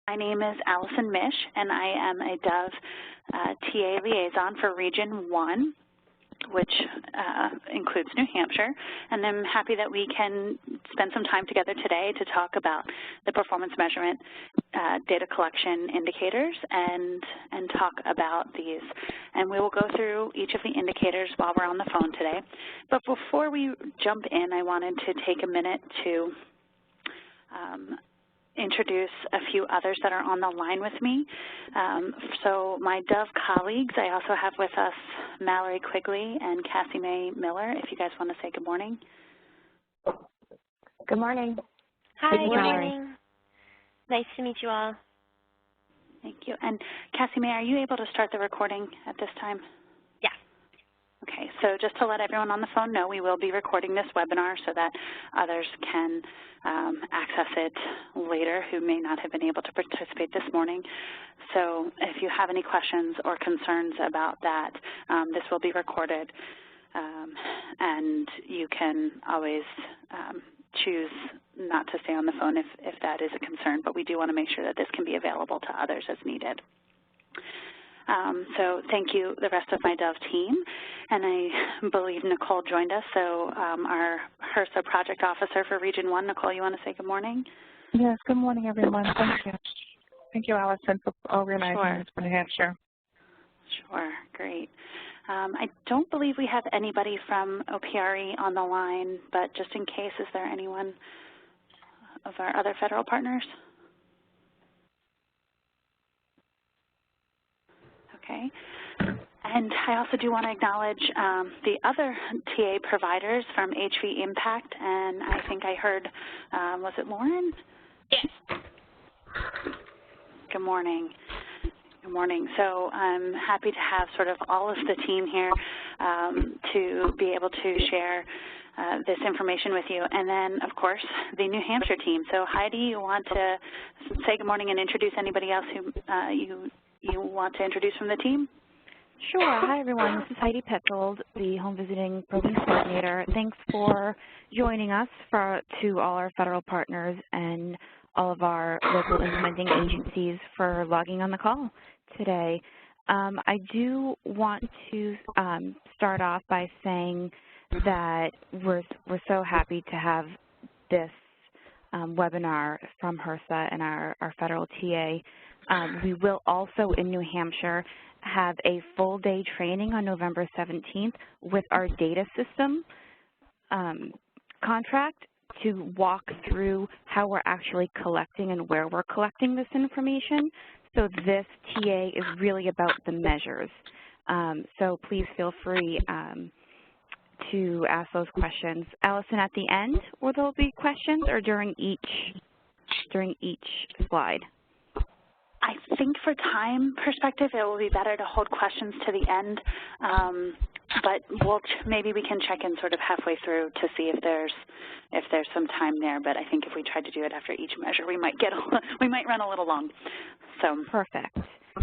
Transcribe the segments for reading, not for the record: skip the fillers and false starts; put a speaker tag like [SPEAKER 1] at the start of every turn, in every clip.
[SPEAKER 1] My name is Alison Meisch, and I am a DOHVE TA liaison for Region 1, which includes New Hampshire. And I'm happy that we can spend some time together today to talk about the performance measurement data collection indicators and talk about these. And we will go through each of the indicators while we're on the phone today. But before we jump in, I wanted to take a minute to introduce a few others that are on the line with me. So my DOHVE colleagues, I also have with us Mallory Quigley and Cassie Mae Miller, if you guys want to say good morning.
[SPEAKER 2] Good morning.
[SPEAKER 3] Hi, good morning. Nice to meet you all.
[SPEAKER 1] Thank you. And Cassie Mae, are you able to start the recording at this time?
[SPEAKER 3] Yeah.
[SPEAKER 1] Okay, so just to let everyone on the phone know, we will be recording this webinar so that others can access it later who may not have been able to participate this morning. So if you have any questions or concerns about that, this will be recorded, and you can always choose not to stay on the phone if that is a concern, but we do want to make sure that this can be available to others as needed. So thank you, the rest of my DOHVE team, and I believe Nicole joined us. So our HRSA project officer for Region 1, Nicole, you want to say good morning?
[SPEAKER 4] Yes, good morning, everyone. Thank you. Thank you, Allison, for organizing this for New Hampshire.
[SPEAKER 1] Sure, great. I don't believe we have anybody from OPRE on the line, but just in case, is there anyone of our other federal partners? Okay. And I also do want to acknowledge the other TA providers from MIECHV Impact, and I think I heard, was it Lauren?
[SPEAKER 3] Yes.
[SPEAKER 1] Good morning. Good morning. So I'm happy to have sort of all of the team here to be able to share this information with you. And then, of course, the New Hampshire team. So Heidi, you want to say good morning and introduce anybody else who you want to introduce from the team?
[SPEAKER 2] Sure. Hi, everyone. This is Heidi Petzold, the Home Visiting Program Coordinator. Thanks for joining us to all our federal partners and all of our local implementing agencies for logging on the call today. I do want to start off by saying that we're so happy to have this webinar from HRSA and our federal TA. We will also in New Hampshire have a full day training on November 17th with our data system contract to walk through how we're actually collecting and where we're collecting this information. So this TA is really about the measures. So please feel free to ask those questions. Allison, at the end, will there be questions or during each slide?
[SPEAKER 1] I think for time perspective, it will be better to hold questions to the end, but maybe we can check in sort of halfway through to see if there's some time there. But I think if we tried to do it after each measure, we might run a little long. So
[SPEAKER 2] perfect.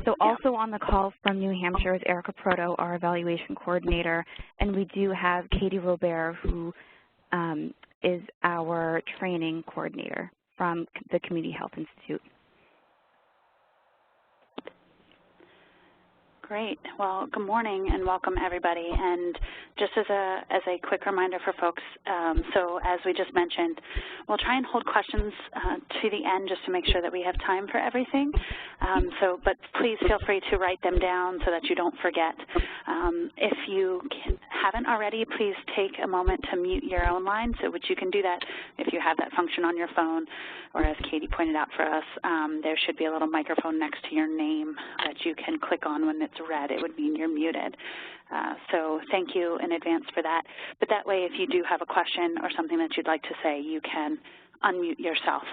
[SPEAKER 2] So also on the call from New Hampshire is Erica Proto, our evaluation coordinator, and we do have Katie Robert, who is our training coordinator from the Community Health Institute.
[SPEAKER 1] Great. Well, good morning and welcome everybody. And just as a quick reminder for folks, so as we just mentioned, we'll try and hold questions to the end just to make sure that we have time for everything. But please feel free to write them down so that you don't forget. If you haven't already, please take a moment to mute your own line, which you can do that if you have that function on your phone, or as Katie pointed out for us, there should be a little microphone next to your name that you can click on when it's red. It would mean you're muted. So thank you in advance for that. But that way, if you do have a question or something that you'd like to say, you can unmute yourself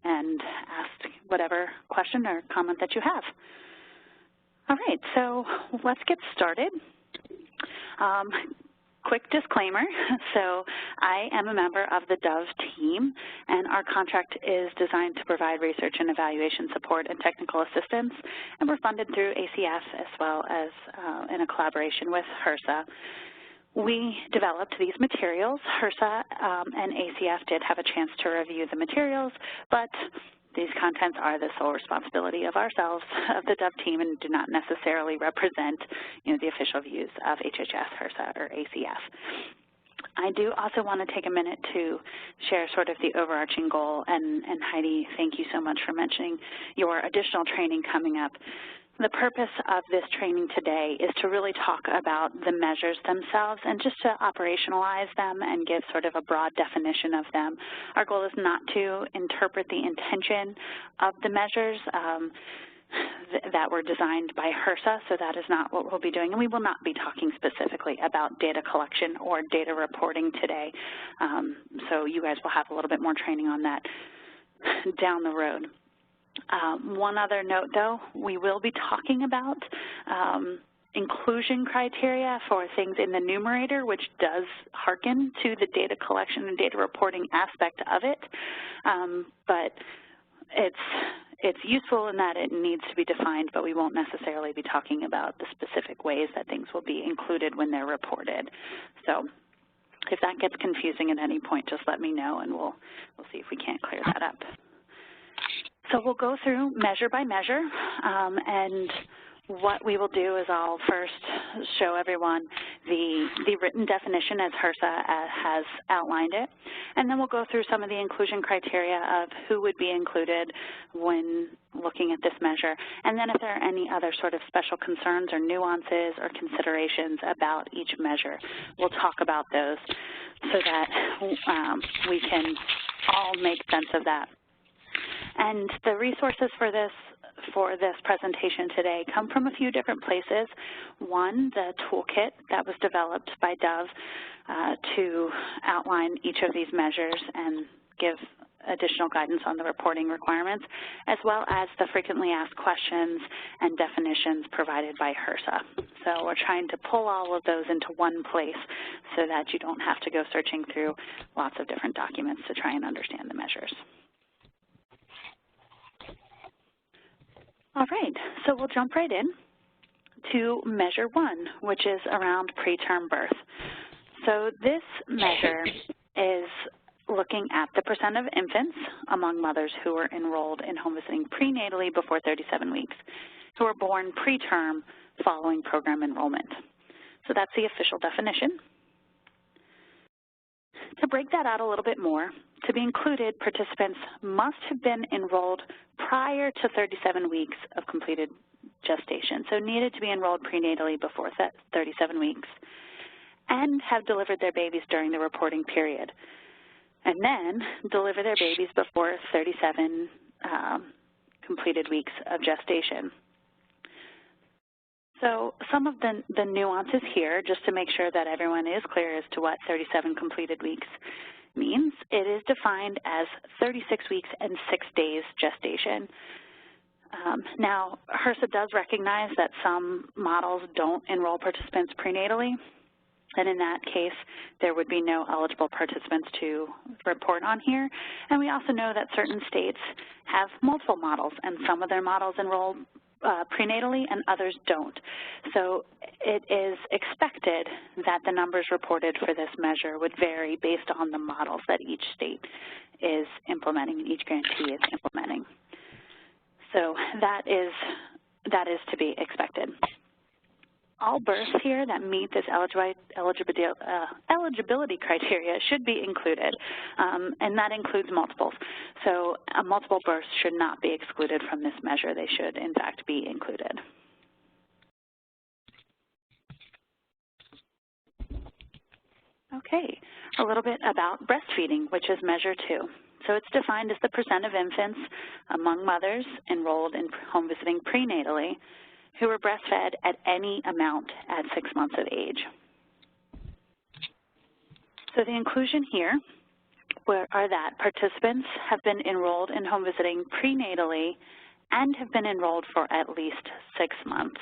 [SPEAKER 1] and ask whatever question or comment that you have. All right, so let's get started. Quick disclaimer, so I am a member of the DOHVE team, and our contract is designed to provide research and evaluation support and technical assistance, and we're funded through ACF as well as in a collaboration with HRSA. We developed these materials. HRSA and ACF did have a chance to review the materials, but These contents are the sole responsibility of ourselves, of the DOHVE team, and do not necessarily represent, the official views of HHS, HRSA, or ACF. I do also want to take a minute to share sort of the overarching goal, and Heidi, thank you so much for mentioning your additional training coming up. The purpose of this training today is to really talk about the measures themselves and just to operationalize them and give sort of a broad definition of them. Our goal is not to interpret the intention of the measures that were designed by HRSA, so that is not what we'll be doing. And we will not be talking specifically about data collection or data reporting today. So you guys will have a little bit more training on that down the road. One other note, though, we will be talking about inclusion criteria for things in the numerator, which does hearken to the data collection and data reporting aspect of it, but it's useful in that it needs to be defined, but we won't necessarily be talking about the specific ways that things will be included when they're reported. So if that gets confusing at any point, just let me know, and we'll see if we can't clear that up. So we'll go through measure by measure, and what we will do is I'll first show everyone the written definition as HRSA has outlined it, and then we'll go through some of the inclusion criteria of who would be included when looking at this measure, and then if there are any other sort of special concerns or nuances or considerations about each measure, we'll talk about those so that we can all make sense of that. And the resources for this presentation today come from a few different places. One, the toolkit that was developed by DOHVE to outline each of these measures and give additional guidance on the reporting requirements, as well as the frequently asked questions and definitions provided by HRSA. So we're trying to pull all of those into one place so that you don't have to go searching through lots of different documents to try and understand the measures. All right, so we'll jump right in to measure 1, which is around preterm birth. So this measure is looking at the percent of infants among mothers who were enrolled in home visiting prenatally before 37 weeks, who were born preterm following program enrollment. So that's the official definition. To break that out a little bit more, to be included, participants must have been enrolled prior to 37 weeks of completed gestation, so needed to be enrolled prenatally before 37 weeks, and have delivered their babies during the reporting period, and then deliver their babies before 37 completed weeks of gestation. So some of the nuances here, just to make sure that everyone is clear as to what 37 completed weeks means, it is defined as 36 weeks and 6 days gestation. Now, HRSA does recognize that some models don't enroll participants prenatally, and in that case, there would be no eligible participants to report on here. And we also know that certain states have multiple models, and some of their models enroll prenatally and others don't. So it is expected that the numbers reported for this measure would vary based on the models that each state is implementing and each grantee is implementing. So that is to be expected. All births here that meet this eligibility criteria should be included, and that includes multiples. So multiple births should not be excluded from this measure. They should, in fact, be included. Okay, a little bit about breastfeeding, which is measure 2. So it's defined as the percent of infants among mothers enrolled in home visiting prenatally who were breastfed at any amount at 6 months of age. So the inclusion here are that participants have been enrolled in home visiting prenatally and have been enrolled for at least 6 months,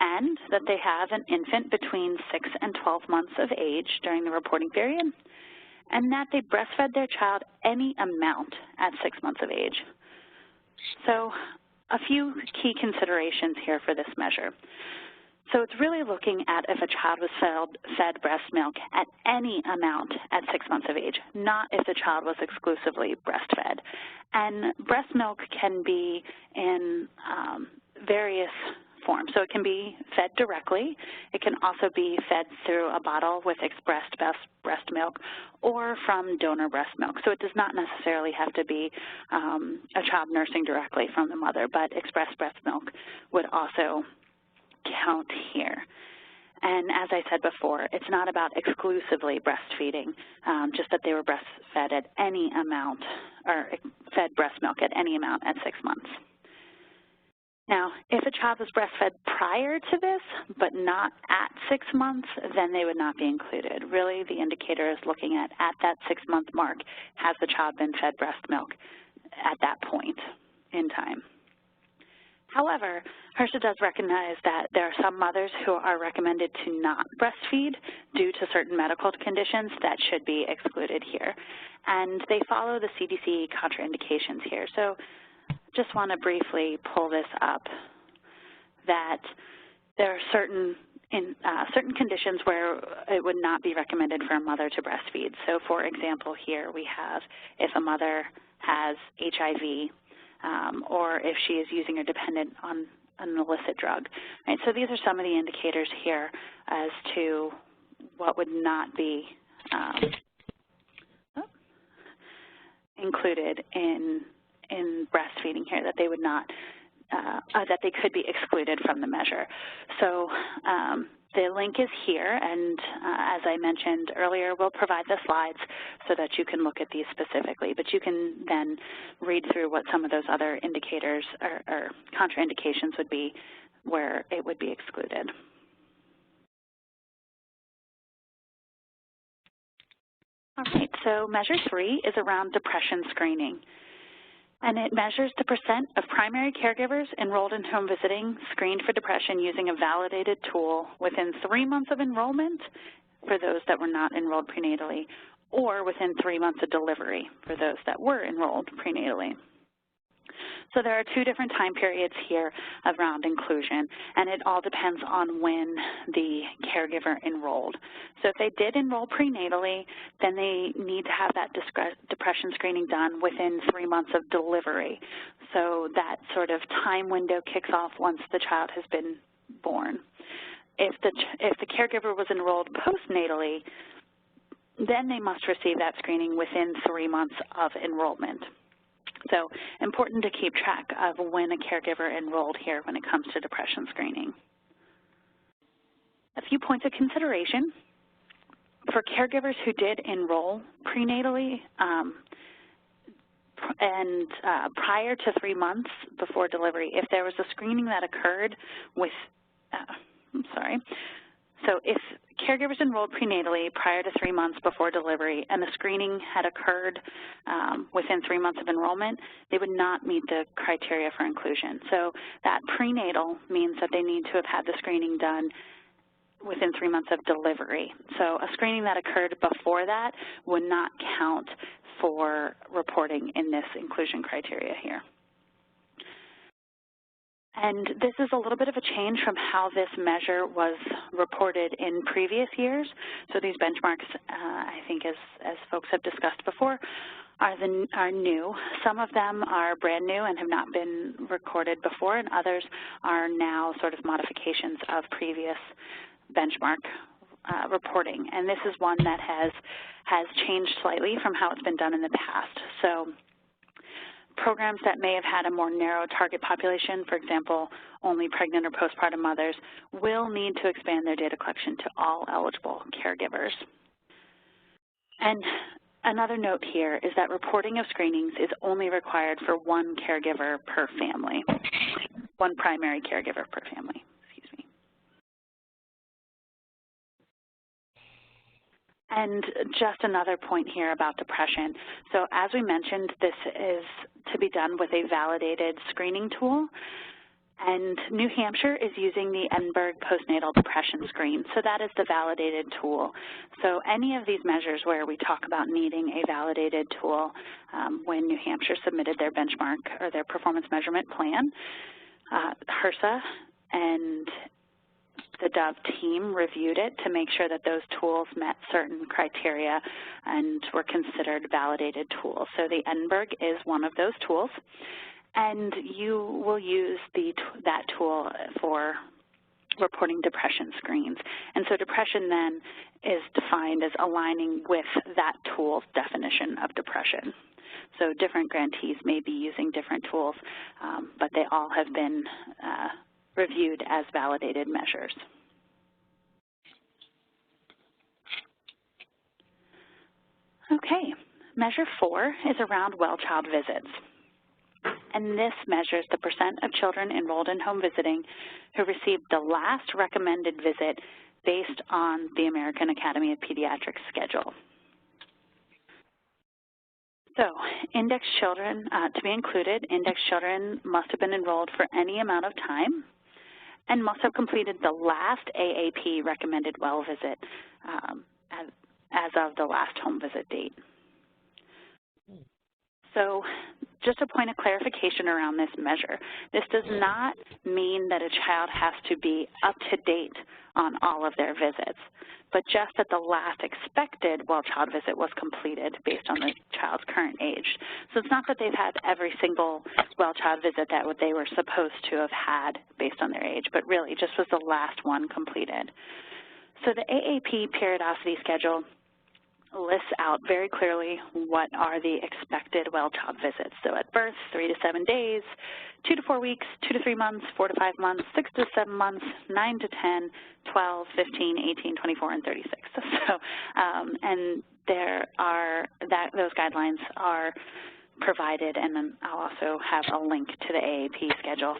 [SPEAKER 1] and that they have an infant between 6 and 12 months of age during the reporting period, and that they breastfed their child any amount at 6 months of age. So a few key considerations here for this measure. So it's really looking at if a child was fed breast milk at any amount at 6 months of age, not if the child was exclusively breastfed. And breast milk can be in various forms. So it can be fed directly. It can also be fed through a bottle with expressed breast milk or from donor breast milk. So it does not necessarily have to be a child nursing directly from the mother, but expressed breast milk would also count here. And as I said before, it's not about exclusively breastfeeding, just that they were breastfed at any amount, or fed breast milk at any amount at 6 months. Now, if a child was breastfed prior to this, but not at 6 months, then they would not be included. Really, the indicator is looking at that 6-month mark, has the child been fed breast milk at that point in time. However, HRSA does recognize that there are some mothers who are recommended to not breastfeed due to certain medical conditions that should be excluded here. And they follow the CDC contraindications here. So just want to briefly pull this up, that there are certain conditions where it would not be recommended for a mother to breastfeed. So for example, here we have if a mother has HIV, or if she is using or dependent on an illicit drug. Right? So these are some of the indicators here as to what would not be included in breastfeeding here, that they would not, that they could be excluded from the measure. So the link is here, and as I mentioned earlier, we'll provide the slides so that you can look at these specifically, but you can then read through what some of those other indicators or contraindications would be where it would be excluded. All right, so measure 3 is around depression screening. And it measures the percent of primary caregivers enrolled in home visiting screened for depression using a validated tool within 3 months of enrollment for those that were not enrolled prenatally, or within 3 months of delivery for those that were enrolled prenatally. So there are 2 different time periods here around inclusion, and it all depends on when the caregiver enrolled. So if they did enroll prenatally, then they need to have that depression screening done within 3 months of delivery. So that sort of time window kicks off once the child has been born. If the caregiver was enrolled postnatally, then they must receive that screening within 3 months of enrollment. So important to keep track of when a caregiver enrolled here when it comes to depression screening. A few points of consideration. For caregivers who did enroll prenatally and prior to 3 months before delivery, if there was a screening that occurred with, so if caregivers enrolled prenatally prior to 3 months before delivery and the screening had occurred within 3 months of enrollment, they would not meet the criteria for inclusion. So that prenatal means that they need to have had the screening done within 3 months of delivery. So a screening that occurred before that would not count for reporting in this inclusion criteria here. And this is a little bit of a change from how this measure was reported in previous years. So these benchmarks, I think as folks have discussed before, are new. Some of them are brand new and have not been recorded before, and others are now sort of modifications of previous benchmark reporting. And this is one that has changed slightly from how it's been done in the past. So programs that may have had a more narrow target population, for example, only pregnant or postpartum mothers, will need to expand their data collection to all eligible caregivers. And another note here is that reporting of screenings is only required for one caregiver per family, one primary caregiver per family. And just another point here about depression. So as we mentioned, this is to be done with a validated screening tool. And New Hampshire is using the Edinburgh Postnatal Depression Screen. So that is the validated tool. So any of these measures where we talk about needing a validated tool, when New Hampshire submitted their benchmark or their performance measurement plan, HRSA and the DOHVE team reviewed it to make sure that those tools met certain criteria and were considered validated tools. So the Edinburgh is one of those tools, and you will use that tool for reporting depression screens. And so depression then is defined as aligning with that tool's definition of depression. So different grantees may be using different tools, but they all have been reviewed as validated measures. Okay, measure 4 is around well-child visits. And this measures the % of children enrolled in home visiting who received the last recommended visit based on the American Academy of Pediatrics schedule. So, indexed children, to be included, indexed children must have been enrolled for any amount of time and must have completed the last AAP recommended well visit as of the last home visit date. So just a point of clarification around this measure. This does not mean that a child has to be up to date on all of their visits, but just that the last expected well-child visit was completed based on the child's current age. So it's not that they've had every single well-child visit that they were supposed to have had based on their age, but really just was the last one completed. So the AAP periodicity schedule lists out very clearly what are the expected well-child visits. So at birth, 3 to 7 days, 2 to 4 weeks, 2 to 3 months, 4 to 5 months, 6 to 7 months, 9 to 10, 12, 15, 18, 24, and 36. So, and there are those guidelines are provided, and then I'll also have a link to the AAP schedule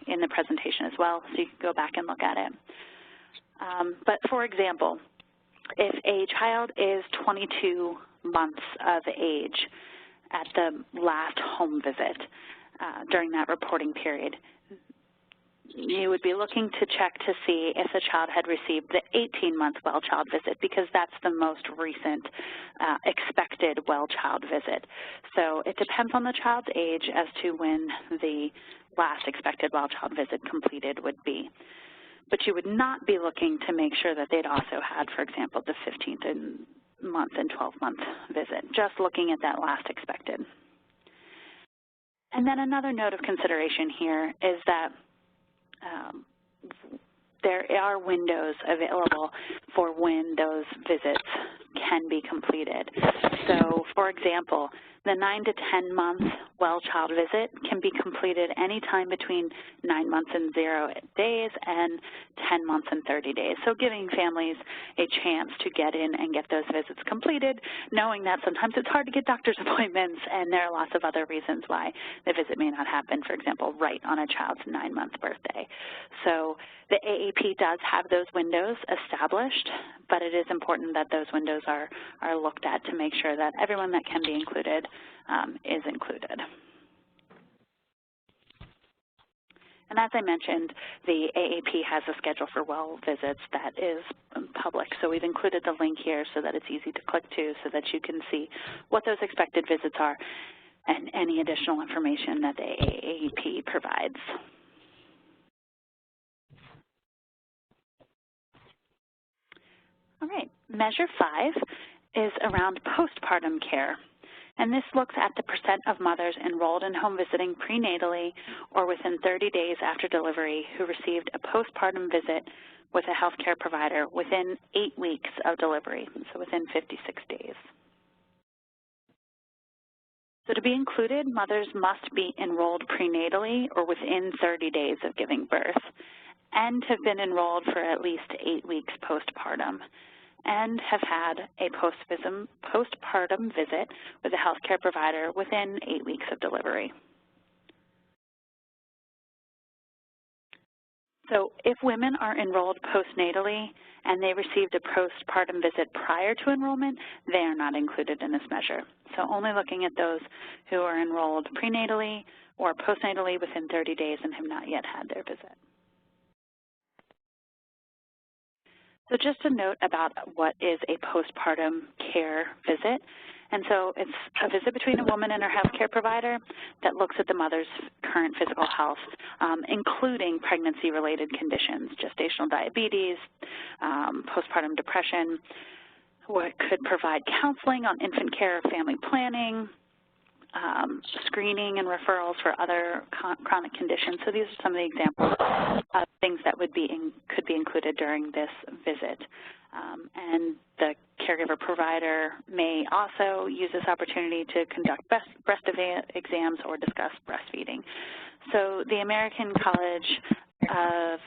[SPEAKER 1] in the presentation as well, so you can go back and look at it. But for example, if a child is 22 months of age at the last home visit during that reporting period, you would be looking to check to see if the child had received the 18-month well-child visit, because that's the most recent expected well-child visit. So it depends on the child's age as to when the last expected well-child visit completed would be. But you would not be looking to make sure that they'd also had, for example, the 15th month and 12-month visit, just looking at that last expected. And then another note of consideration here is that there are windows available for when those visits can be completed. So, for example, the 9 to 10 month well-child visit can be completed anytime between 9 months and 0 days and 10 months and 30 days. So giving families a chance to get in and get those visits completed, knowing that sometimes it's hard to get doctor's appointments and there are lots of other reasons why the visit may not happen, for example, right on a child's 9-month birthday. So the AAP does have those windows established, but it is important that those windows are looked at to make sure that everyone that can be included is included. And as I mentioned, the AAP has a schedule for well visits that is public. So we've included the link here so that it's easy to click to so that you can see what those expected visits are and any additional information that the AAP provides. All right, measure 5 is around postpartum care. And this looks at the % of mothers enrolled in home visiting prenatally or within 30 days after delivery who received a postpartum visit with a healthcare provider within 8 weeks of delivery, so within 56 days. So to be included, mothers must be enrolled prenatally or within 30 days of giving birth and have been enrolled for at least 8 weeks postpartum, and have had a postpartum visit with a healthcare provider within 8 weeks of delivery. So if women are enrolled postnatally and they received a postpartum visit prior to enrollment, they are not included in this measure. So only looking at those who are enrolled prenatally or postnatally within 30 days and have not yet had their visit. So just a note about what is a postpartum care visit. And so it's a visit between a woman and her healthcare provider that looks at the mother's current physical health, including pregnancy-related conditions, gestational diabetes, postpartum depression. What could provide counseling on infant care, family planning, screening and referrals for other chronic conditions. So these are some of the examples of things that could be included during this visit. And the caregiver provider may also use this opportunity to conduct breast exams or discuss breastfeeding. So the American College of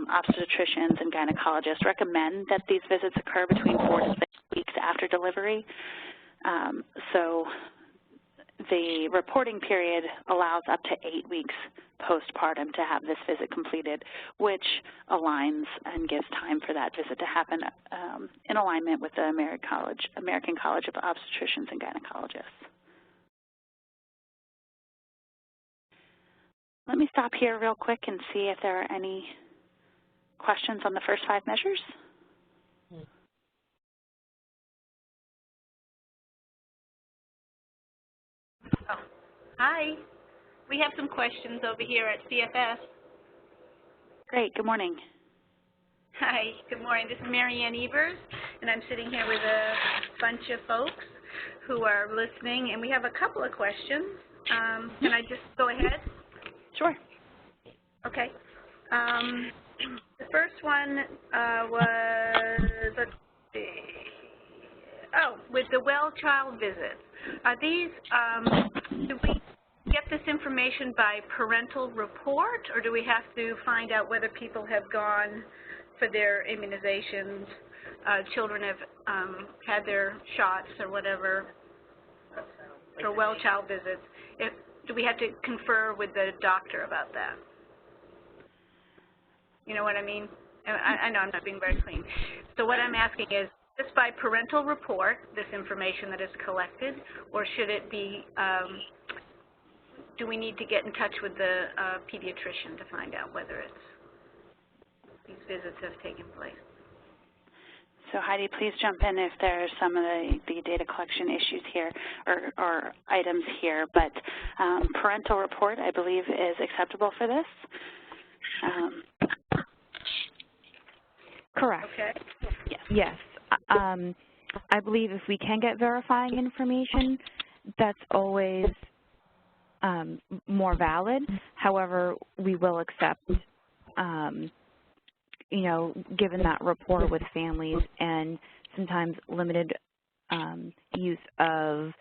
[SPEAKER 1] Obstetricians and Gynecologists recommend that these visits occur between 4 to 6 weeks after delivery. So the reporting period allows up to 8 weeks postpartum to have this visit completed, which aligns and gives time for that visit to happen in alignment with the American College of Obstetricians and Gynecologists. Let me stop here real quick and see if there are any questions on the first 5 measures.
[SPEAKER 5] Oh, hi. We have some questions over here at CFS.
[SPEAKER 1] Great. Good morning.
[SPEAKER 5] Hi. Good morning. This is Marianne Evers, and I'm sitting here with a bunch of folks who are listening, and we have a couple of questions. Can I just go ahead?
[SPEAKER 1] Sure.
[SPEAKER 5] Okay. The first one was, let's see. Oh, with the well child visits. Are these, do we get this information by parental report, or do we have to find out whether people have gone for their immunizations, children have had their shots or whatever, for well child visits? Do we have to confer with the doctor about that? You know what I mean? I know I'm not being very clean. So what I'm asking is, just by parental report, this information that is collected, or should it be, do we need to get in touch with the pediatrician to find out whether these visits have taken place?
[SPEAKER 1] So Heidi, please jump in if there are some of the data collection issues here or items here, but parental report, I believe, is acceptable for this.
[SPEAKER 2] Correct.
[SPEAKER 5] Okay.
[SPEAKER 1] Yes.
[SPEAKER 2] Yes. I believe if we can get verifying information, that's always more valid. However, we will accept, you know, given that rapport with families and sometimes limited use of,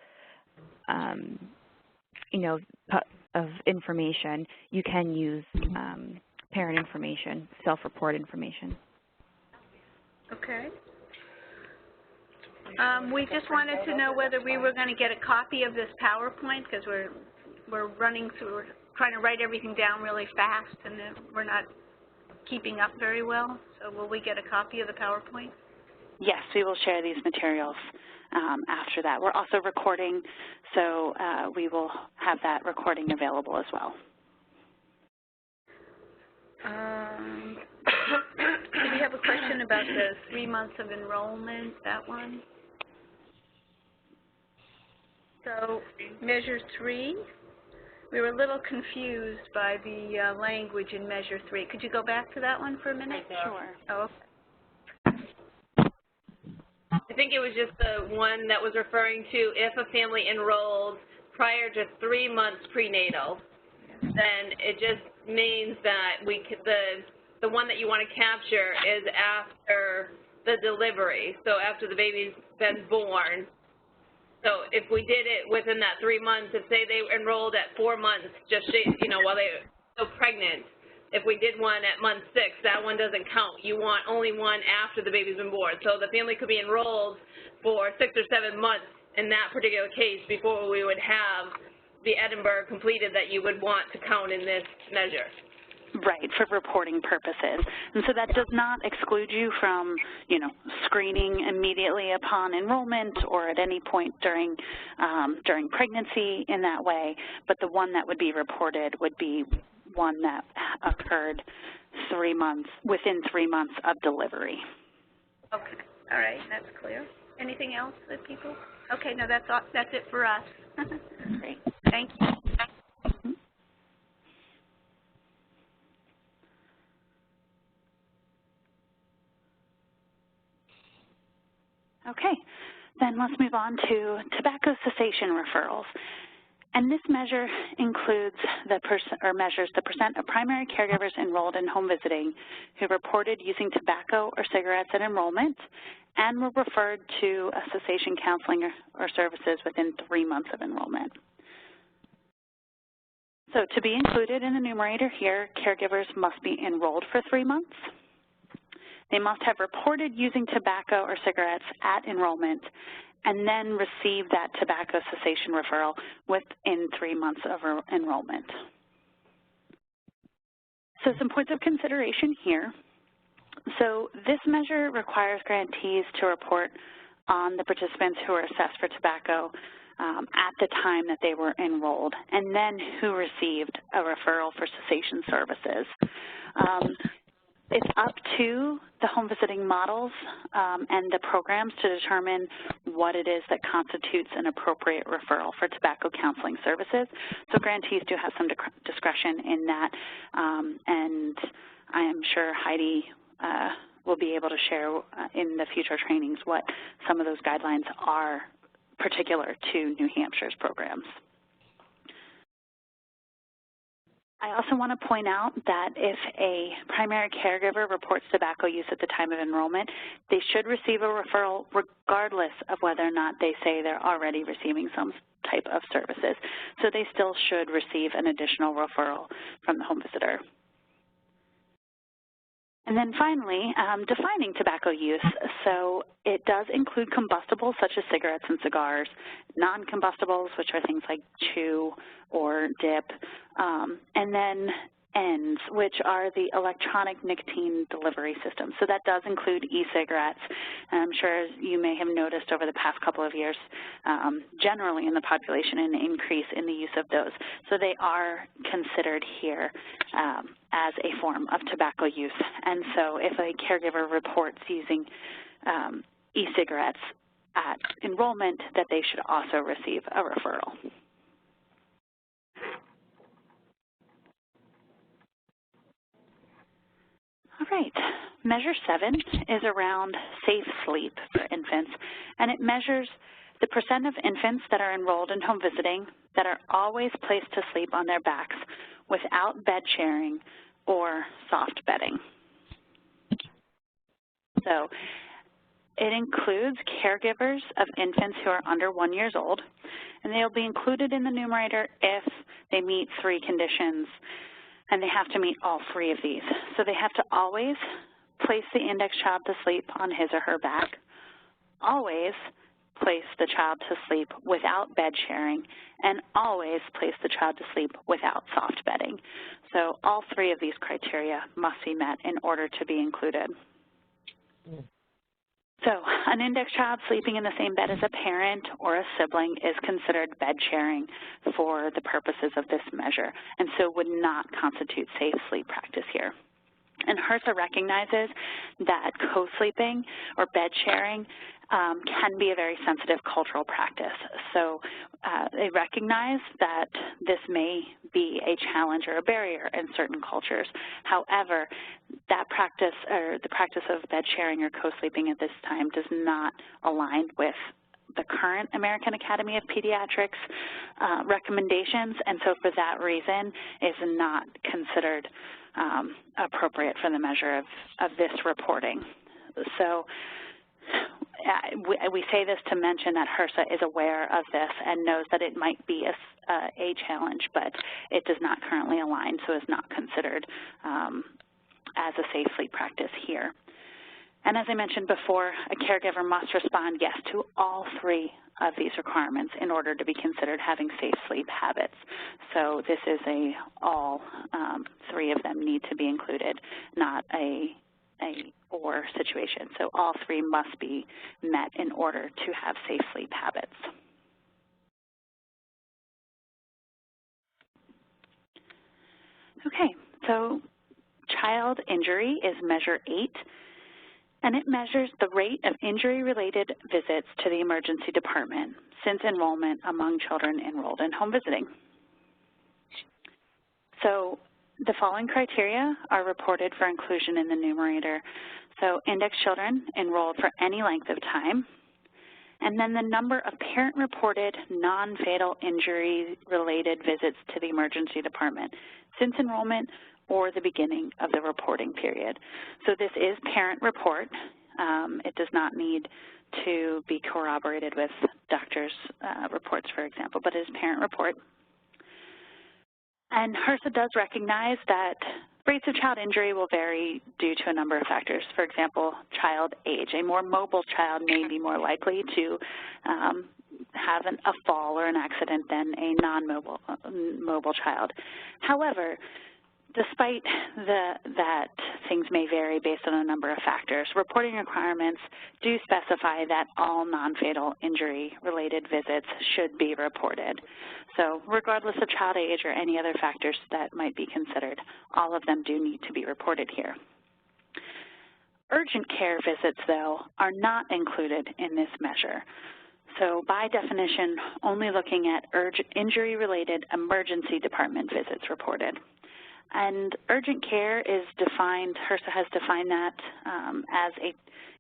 [SPEAKER 2] you know, of information, you can use parent information, self-report information.
[SPEAKER 5] Okay. We just wanted to know whether we were going to get a copy of this PowerPoint, because we're running through, we're trying to write everything down really fast, and we're not keeping up very well. So will we get a copy of the PowerPoint?
[SPEAKER 1] Yes, we will share these materials after that. We're also recording, so we will have that recording available as well.
[SPEAKER 5] We have a question about the 3 months of enrollment, that one. So Measure 3, we were a little confused by the language in Measure 3. Could you go back to that one for a minute?
[SPEAKER 1] Sure.
[SPEAKER 5] Oh, okay.
[SPEAKER 6] I think it was just the one that was referring to if a family enrolled prior to 3 months prenatal, then it just means that we could, the one that you want to capture is after the delivery, so after the baby's been born. So if we did it within that 3 months, if say they enrolled at 4 months, just, you know, while they were still pregnant, if we did one at month 6, that one doesn't count. You want only one after the baby's been born. So the family could be enrolled for 6 or 7 months in that particular case before we would have the Edinburgh completed that you would want to count in this measure.
[SPEAKER 1] Right, for reporting purposes. And so that does not exclude you from, you know, screening immediately upon enrollment or at any point during pregnancy in that way, but the one that would be reported would be one that occurred 3 months, within 3 months of delivery.
[SPEAKER 5] Okay, all right, that's clear. Anything else that people, Okay, no, that's it for us.
[SPEAKER 1] Great.
[SPEAKER 5] Thank you.
[SPEAKER 1] Okay, then let's move on to tobacco cessation referrals. And this measure includes measures the percent of primary caregivers enrolled in home visiting who reported using tobacco or cigarettes at enrollment and were referred to a cessation counseling or services within 3 months of enrollment. So to be included in the numerator here, caregivers must be enrolled for 3 months. They must have reported using tobacco or cigarettes at enrollment and then receive that tobacco cessation referral within 3 months of enrollment. So some points of consideration here. So this measure requires grantees to report on the participants who are assessed for tobacco at the time that they were enrolled, and then who received a referral for cessation services. It's up to the home visiting models and the programs to determine what it is that constitutes an appropriate referral for tobacco counseling services. So grantees do have some discretion in that, and I am sure Heidi will be able to share in the future trainings what some of those guidelines are particular to New Hampshire's programs. I also want to point out that if a primary caregiver reports tobacco use at the time of enrollment, they should receive a referral regardless of whether or not they say they're already receiving some type of services. So they still should receive an additional referral from the home visitor. And then finally, defining tobacco use. So it does include combustibles such as cigarettes and cigars, non-combustibles, which are things like chew or dip, and then ENDS, which are the electronic nicotine delivery systems. So that does include e-cigarettes. I'm sure you may have noticed over the past couple of years, generally in the population, an increase in the use of those. So they are considered here as a form of tobacco use. And so if a caregiver reports using e-cigarettes at enrollment, that they should also receive a referral. All right, measure 7 is around safe sleep for infants, and it measures the percent of infants that are enrolled in home visiting that are always placed to sleep on their backs without bed sharing or soft bedding. So it includes caregivers of infants who are under 1 year old, and they'll be included in the numerator if they meet 3 conditions, and they have to meet all 3 of these. So they have to always place the index child to sleep on his or her back, always place the child to sleep without bed sharing, and always place the child to sleep without soft bedding. So all 3 of these criteria must be met in order to be included. So an index child sleeping in the same bed as a parent or a sibling is considered bed sharing for the purposes of this measure, and so would not constitute safe sleep practice here. And HRSA recognizes that co-sleeping or bed sharing can be a very sensitive cultural practice. So they recognize that this may be a challenge or a barrier in certain cultures. However, that practice or the practice of bed sharing or co-sleeping at this time does not align with the current American Academy of Pediatrics recommendations, and so for that reason is not considered appropriate for the measure of this reporting. So we say this to mention that HRSA is aware of this and knows that it might be a challenge, but it does not currently align, so is not considered as a safe sleep practice here. And as I mentioned before, a caregiver must respond yes to all 3 of these requirements in order to be considered having safe sleep habits. So this is all 3 of them need to be included, not a or situation. So all 3 must be met in order to have safe sleep habits. Okay, so child injury is measure 8. And it measures the rate of injury-related visits to the emergency department since enrollment among children enrolled in home visiting. So the following criteria are reported for inclusion in the numerator. So index children enrolled for any length of time, and then the number of parent-reported non-fatal injury-related visits to the emergency department since enrollment or the beginning of the reporting period. So this is parent report. It does not need to be corroborated with doctor's reports, for example, but it is parent report. And HRSA does recognize that rates of child injury will vary due to a number of factors. For example, child age. A more mobile child may be more likely to have a fall or an accident than a non-mobile child. However, despite that things may vary based on a number of factors, reporting requirements do specify that all non-fatal injury-related visits should be reported. So regardless of child age or any other factors that might be considered, all of them do need to be reported here. Urgent care visits, though, are not included in this measure. So by definition, only looking at injury-related emergency department visits reported. And urgent care is defined, HRSA has defined that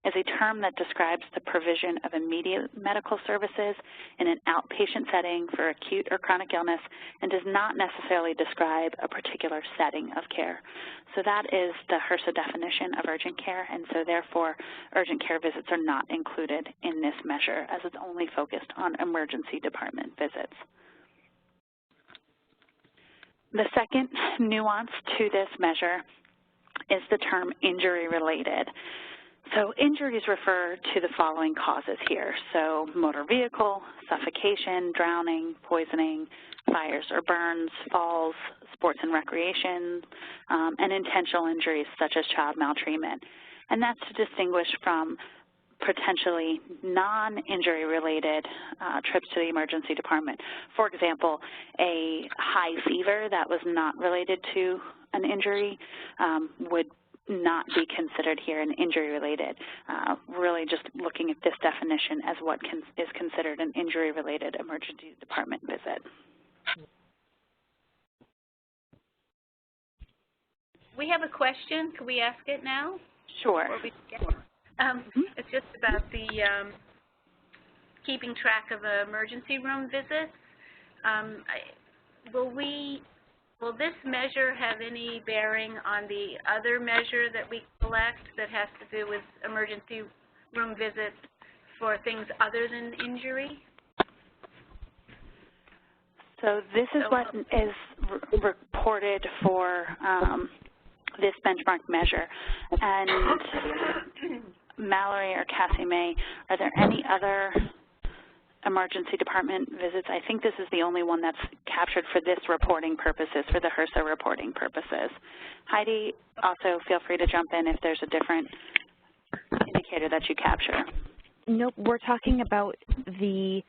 [SPEAKER 1] as a term that describes the provision of immediate medical services in an outpatient setting for acute or chronic illness and does not necessarily describe a particular setting of care. So that is the HRSA definition of urgent care, and so therefore urgent care visits are not included in this measure as it's only focused on emergency department visits. The second nuance to this measure is the term injury-related. So injuries refer to the following causes here. So motor vehicle, suffocation, drowning, poisoning, fires or burns, falls, sports and recreation, and intentional injuries such as child maltreatment. And that's to distinguish from potentially non-injury related trips to the emergency department. For example, a high fever that was not related to an injury would not be considered here an injury related. Really just looking at this definition as what is considered an injury related emergency department visit.
[SPEAKER 5] We have a question. Can we ask it now?
[SPEAKER 1] Sure.
[SPEAKER 5] It's just about the keeping track of emergency room visits. Will this measure have any bearing on the other measure that we collect that has to do with emergency room visits for things other than injury?
[SPEAKER 1] So this is what is reported for this benchmark measure. And Mallory or Cassie May, are there any other emergency department visits? I think this is the only one that's captured for this reporting purposes, for the HRSA reporting purposes. Heidi, also feel free to jump in if there's a different indicator that you capture.
[SPEAKER 2] Nope, we're talking about the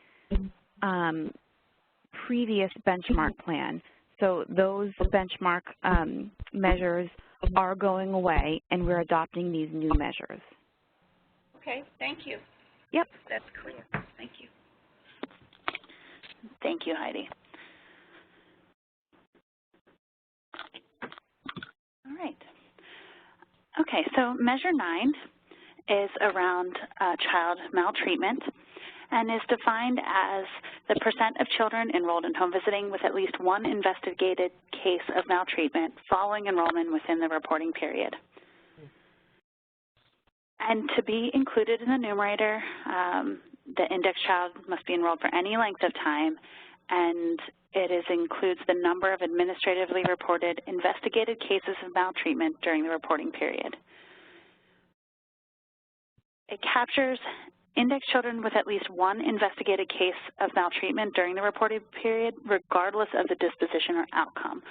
[SPEAKER 2] previous benchmark plan. So those benchmark measures are going away, and we're adopting these new measures.
[SPEAKER 5] Okay, thank you.
[SPEAKER 2] Yep.
[SPEAKER 5] That's clear. Thank you.
[SPEAKER 1] Thank you, Heidi. All right. Okay, so measure 9 is around child maltreatment and is defined as the % of children enrolled in home visiting with at least one investigated case of maltreatment following enrollment within the reporting period. And to be included in the numerator, the index child must be enrolled for any length of time, and it includes the number of administratively reported investigated cases of maltreatment during the reporting period. It captures index children with at least one investigated case of maltreatment during the reporting period, regardless of the disposition or outcome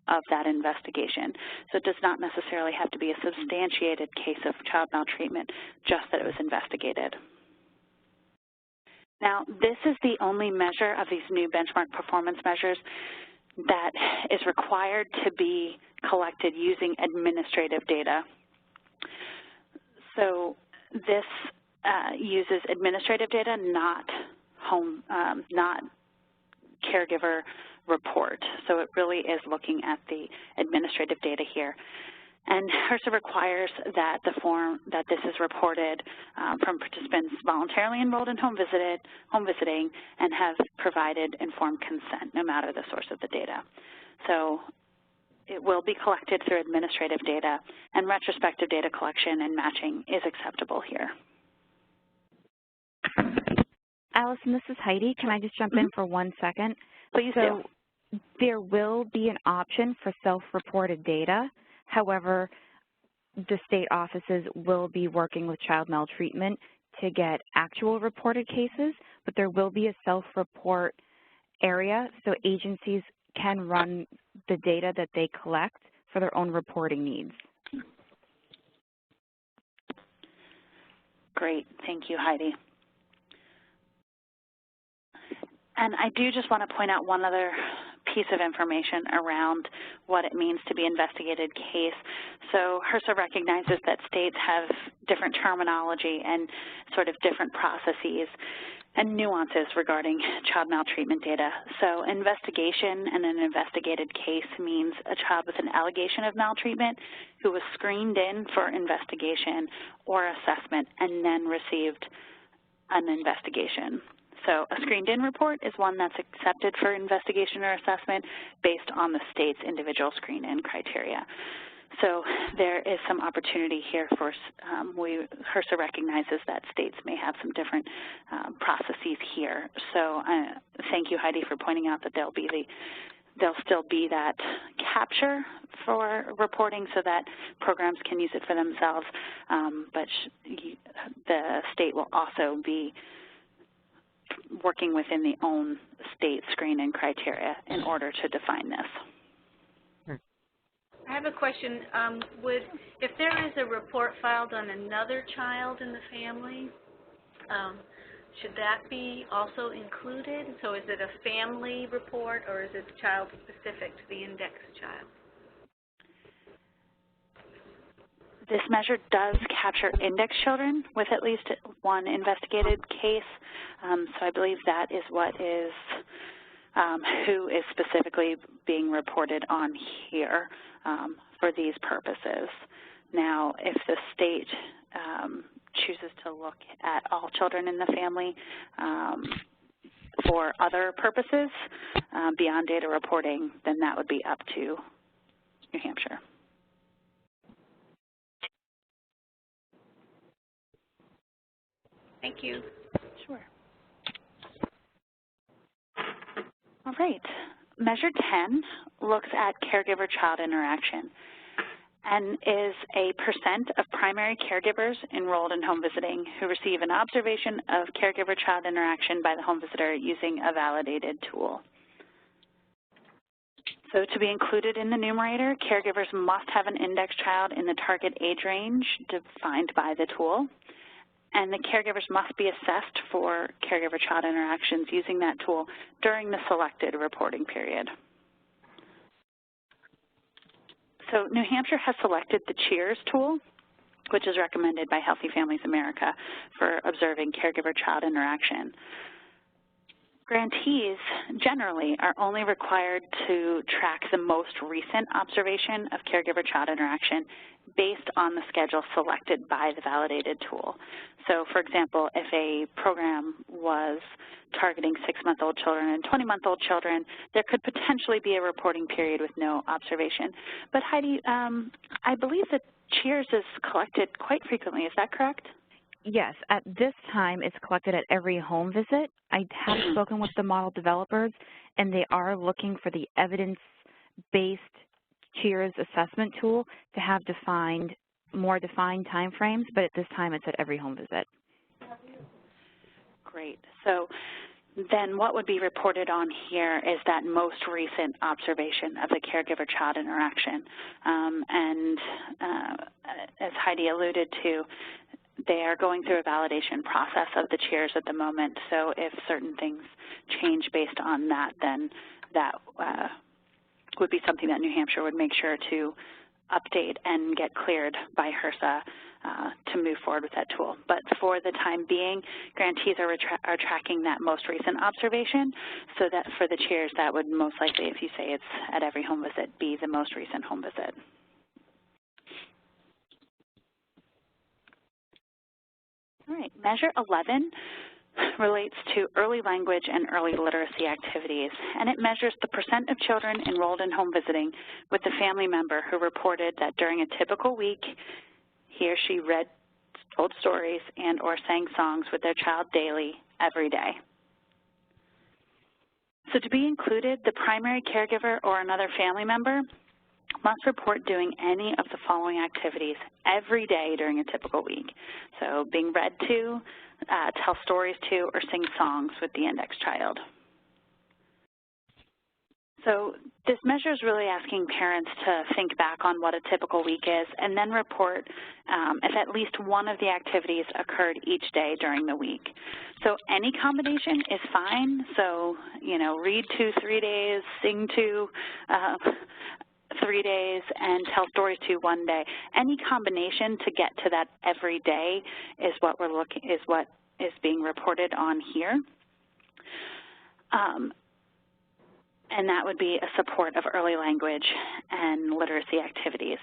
[SPEAKER 1] of that investigation. So it does not necessarily have to be a substantiated case of child maltreatment, just that it was investigated. Now, this is the only measure of these new benchmark performance measures that is required to be collected using administrative data. So this uses administrative data, not not caregiver report. So it really is looking at the administrative data here. And HRSA requires that this is reported from participants voluntarily enrolled in home visiting and have provided informed consent, no matter the source of the data. So it will be collected through administrative data, and retrospective data collection and matching is acceptable here.
[SPEAKER 2] Allison, this is Heidi. Can I just jump in for 1 second?
[SPEAKER 1] Please do.
[SPEAKER 2] There will be an option for self-reported data. However, the state offices will be working with child maltreatment to get actual reported cases, but there will be a self-report area so agencies can run the data that they collect for their own reporting needs.
[SPEAKER 1] Great. Thank you, Heidi. And I do just want to point out one other piece of information around what it means to be investigated case. So HRSA recognizes that states have different terminology and sort of different processes and nuances regarding child maltreatment data. So investigation and an investigated case means a child with an allegation of maltreatment who was screened in for investigation or assessment and then received an investigation. So a screened-in report is one that's accepted for investigation or assessment based on the state's individual screen-in criteria. So there is some opportunity here for, HRSA recognizes that states may have some different processes here. So thank you, Heidi, for pointing out that there'll still be that capture for reporting so that programs can use it for themselves, but the state will also be working within the own state screen-in criteria in order to define this.
[SPEAKER 5] I have a question. If there is a report filed on another child in the family, should that be also included? So is it a family report or is it child-specific to the indexed child?
[SPEAKER 1] This measure does capture indexed children with at least one investigated case, so I believe that is what is, who is specifically being reported on here for these purposes. Now, if the state chooses to look at all children in the family for other purposes beyond data reporting, then that would be up to New Hampshire.
[SPEAKER 5] Thank you.
[SPEAKER 1] Sure. All right. Measure 10 looks at caregiver-child interaction and is a % of primary caregivers enrolled in home visiting who receive an observation of caregiver-child interaction by the home visitor using a validated tool. So to be included in the numerator, caregivers must have an indexed child in the target age range defined by the tool, and the caregivers must be assessed for caregiver-child interactions using that tool during the selected reporting period. So New Hampshire has selected the CHEERS tool, which is recommended by Healthy Families America for observing caregiver-child interaction. Grantees generally are only required to track the most recent observation of caregiver-child interaction based on the schedule selected by the validated tool. So, for example, if a program was targeting 6-month-old children and 20-month-old children, there could potentially be a reporting period with no observation. But Heidi, I believe that CHEERS is collected quite frequently. Is that correct?
[SPEAKER 2] Yes, at this time it's collected at every home visit. I have spoken with the model developers, and they are looking for the evidence-based CHEERS assessment tool to have more defined time frames, but at this time it's at every home visit.
[SPEAKER 1] Great. So then what would be reported on here is that most recent observation of the caregiver-child interaction. As Heidi alluded to, they are going through a validation process of the CHEERS at the moment, so if certain things change based on that, then that would be something that New Hampshire would make sure to update and get cleared by HRSA to move forward with that tool. But for the time being, grantees are tracking that most recent observation, so that for the chairs, that would most likely, if you say it's at every home visit, be the most recent home visit. All right, Measure 11 relates to early language and early literacy activities, and it measures the % of children enrolled in home visiting with a family member who reported that during a typical week, he or she read, told stories, and or sang songs with their child daily, every day. So to be included, the primary caregiver or another family member must report doing any of the following activities every day during a typical week. So being read to, tell stories to, or sing songs with the index child. So this measure is really asking parents to think back on what a typical week is and then report if at least one of the activities occurred each day during the week. So any combination is fine. So, you know, read to 3 days, sing to 3 days, and tell stories to 1 day. Any combination to get to that every day is what is being reported on here. And that would be a support of early language and literacy activities.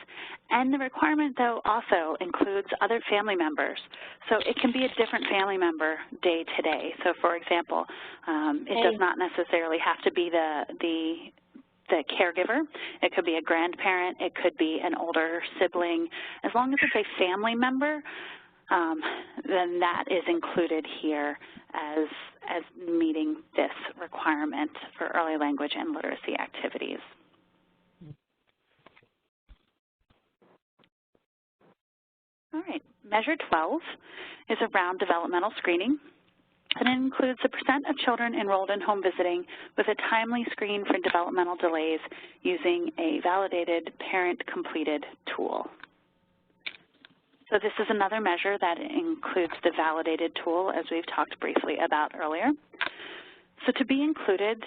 [SPEAKER 1] And the requirement, though, also includes other family members. So it can be a different family member day to day. So, for example, it does not necessarily have to be the caregiver. It could be a grandparent. It could be an older sibling. As long as it's a family member, then that is included here as meeting this requirement for early language and literacy activities. All right, Measure 12 is around developmental screening, and it includes the % of children enrolled in home visiting with a timely screen for developmental delays using a validated parent-completed tool. So this is another measure that includes the validated tool, as we've talked briefly about earlier. So to be included,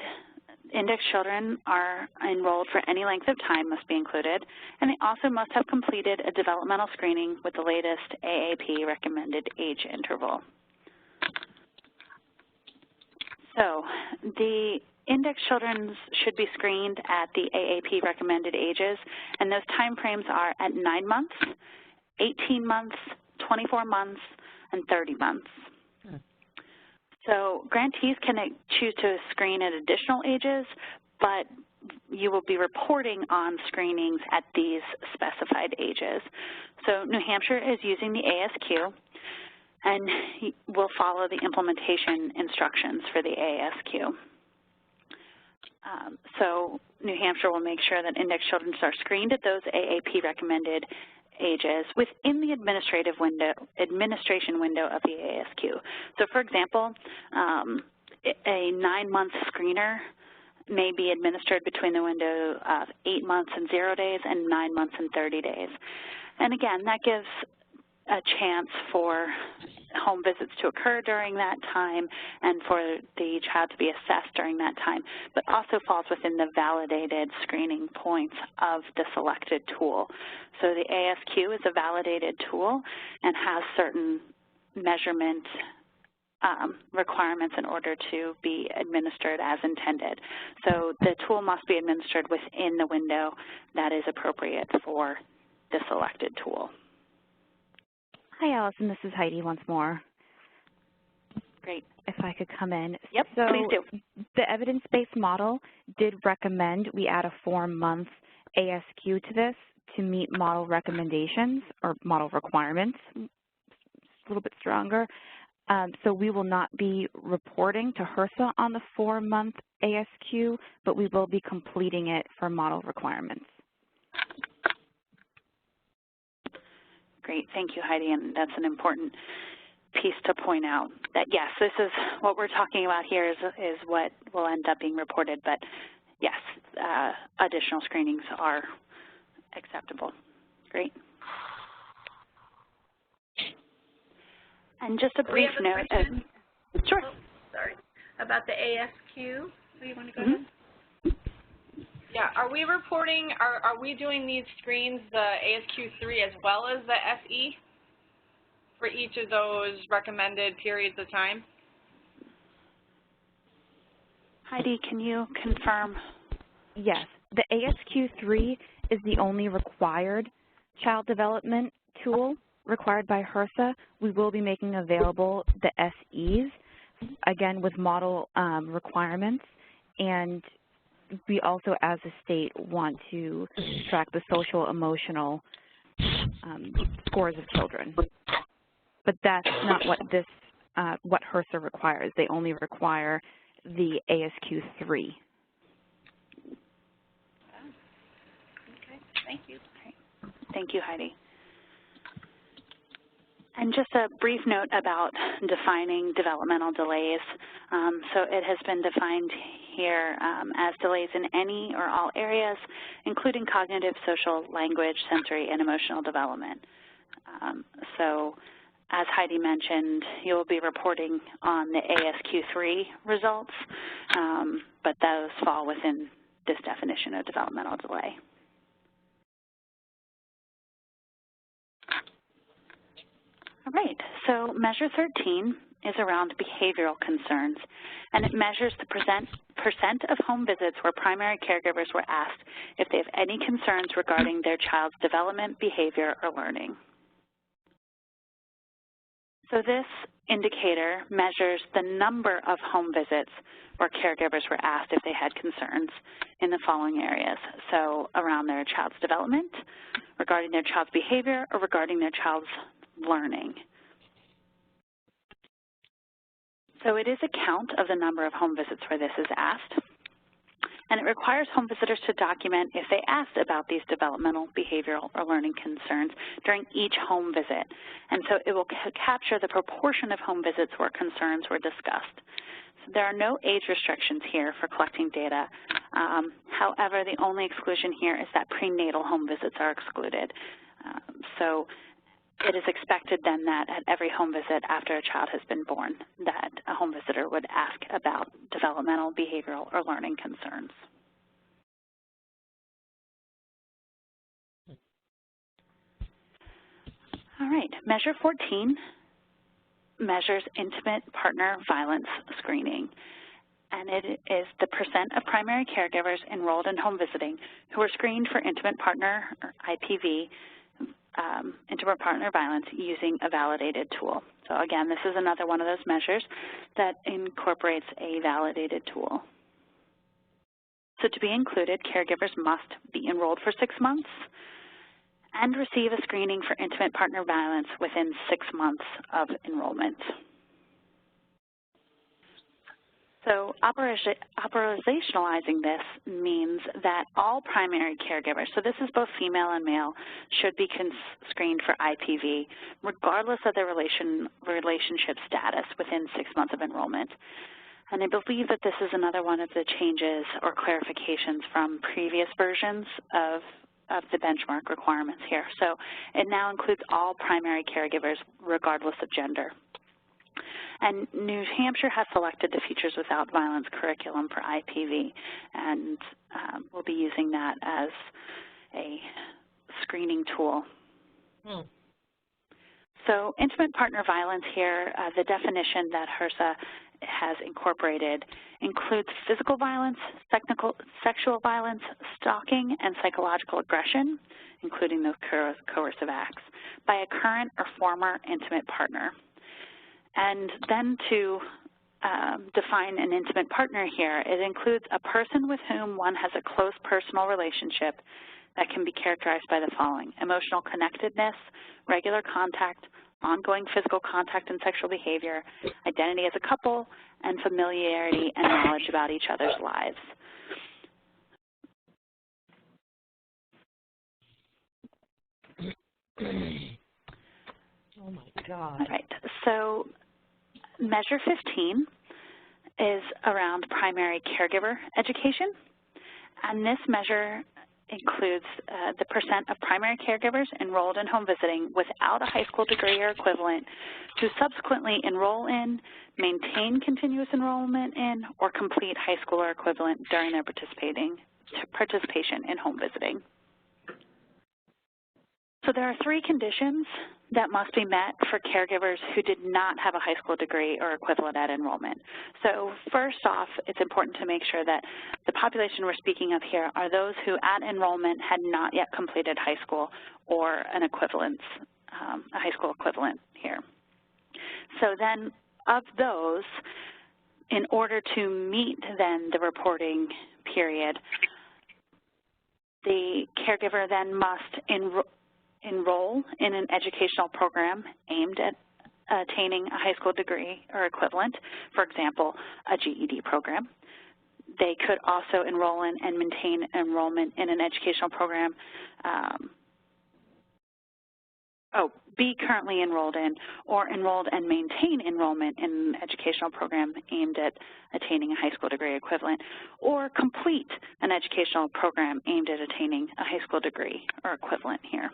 [SPEAKER 1] index children are enrolled for any length of time must be included, and they also must have completed a developmental screening with the latest AAP recommended age interval. So the index children should be screened at the AAP recommended ages, and those time frames are at 9 months, 18 months, 24 months, and 30 months. So grantees can choose to screen at additional ages, but you will be reporting on screenings at these specified ages. So New Hampshire is using the ASQ, and we'll follow the implementation instructions for the ASQ. So New Hampshire will make sure that index children are screened at those AAP recommended ages within the administration window of the ASQ. So for example, a 9-month screener may be administered between the window of 8 months and 0 days and 9 months and 30 days. And again, that gives a chance for home visits to occur during that time and for the child to be assessed during that time, but also falls within the validated screening points of the selected tool. So the ASQ is a validated tool and has certain measurement requirements in order to be administered as intended. So the tool must be administered within the window that is appropriate for the selected tool.
[SPEAKER 2] Hi, Allison. This is Heidi once more.
[SPEAKER 1] Great.
[SPEAKER 2] If I could come in.
[SPEAKER 1] Yep,
[SPEAKER 2] so
[SPEAKER 1] please do.
[SPEAKER 2] The evidence-based model did recommend we add a 4-month ASQ to this to meet model recommendations or model requirements. It's a little bit stronger. So we will not be reporting to HRSA on the 4-month ASQ, but we will be completing it for model requirements.
[SPEAKER 1] Great, thank you, Heidi, and that's an important piece to point out that, yes, this is what we're talking about here is what will end up being reported, but yes, additional screenings are acceptable. Great. And just a brief note.
[SPEAKER 5] Sure. Oh, sorry. About the ASQ. So you want to go ahead?
[SPEAKER 7] Yeah, are we reporting, are we doing these screens, the ASQ3 as well as the SE for each of those recommended periods of time?
[SPEAKER 1] Heidi, can you confirm?
[SPEAKER 2] Yes, the ASQ3 is the only required child development tool required by HRSA. We will be making available the SEs, again, with model requirements, and we also, as a state, want to track the social, emotional scores of children. But that's not what this, what HRSA requires. They only require the ASQ3.
[SPEAKER 5] Okay, thank you.
[SPEAKER 1] Okay. Thank you, Heidi. And just a brief note about defining developmental delays. So it has been defined here as delays in any or all areas, including cognitive, social, language, sensory, and emotional development. So as Heidi mentioned, you will be reporting on the ASQ3 results, but those fall within this definition of developmental delay. All right, so Measure 13 is around behavioral concerns, and it measures the percent of home visits where primary caregivers were asked if they have any concerns regarding their child's development, behavior, or learning. So this indicator measures the number of home visits where caregivers were asked if they had concerns in the following areas. So around their child's development, regarding their child's behavior, or regarding their child's learning. So it is a count of the number of home visits where this is asked, and it requires home visitors to document if they asked about these developmental, behavioral, or learning concerns during each home visit. And so it will capture the proportion of home visits where concerns were discussed. So there are no age restrictions here for collecting data. However, the only exclusion here is that prenatal home visits are excluded. So it is expected then that at every home visit after a child has been born that a home visitor would ask about developmental, behavioral, or learning concerns. All right, Measure 14 measures intimate partner violence screening, and it is the percent of primary caregivers enrolled in home visiting who are screened for intimate partner, or IPV, intimate partner violence using a validated tool. So again, this is another one of those measures that incorporates a validated tool. So to be included, caregivers must be enrolled for 6 months and receive a screening for intimate partner violence within 6 months of enrollment. So operationalizing this means that all primary caregivers, so this is both female and male, should be screened for IPV, regardless of their relationship status within 6 months of enrollment. And I believe that this is another one of the changes or clarifications from previous versions of the benchmark requirements here. So it now includes all primary caregivers, regardless of gender. And New Hampshire has selected the Futures Without Violence curriculum for IPV, and we'll be using that as a screening tool. So intimate partner violence here, the definition that HRSA has incorporated includes physical violence, sexual violence, stalking, and psychological aggression, including those coercive acts, by a current or former intimate partner. And then to define an intimate partner here, it includes a person with whom one has a close personal relationship that can be characterized by the following: emotional connectedness, regular contact, ongoing physical contact and sexual behavior, identity as a couple, and familiarity and knowledge about each other's lives.
[SPEAKER 8] Oh my God.
[SPEAKER 1] All right, so Measure 15 is around primary caregiver education, and this measure includes the percent of primary caregivers enrolled in home visiting without a high school degree or equivalent who subsequently enroll in, maintain continuous enrollment in, or complete high school or equivalent during their participation in home visiting. So there are 3 conditions that must be met for caregivers who did not have a high school degree or equivalent at enrollment. So first off, it's important to make sure that the population we're speaking of here are those who at enrollment had not yet completed high school or an equivalence, a high school equivalent here. So then of those, in order to meet then the reporting period, the caregiver then must enroll in an educational program aimed at attaining a high school degree or equivalent, for example, a GED program. They could also enroll in and maintain enrollment in an educational program, be currently enrolled in, or enrolled and maintain enrollment in an educational program aimed at attaining a high school degree equivalent, or complete an educational program aimed at attaining a high school degree or equivalent here.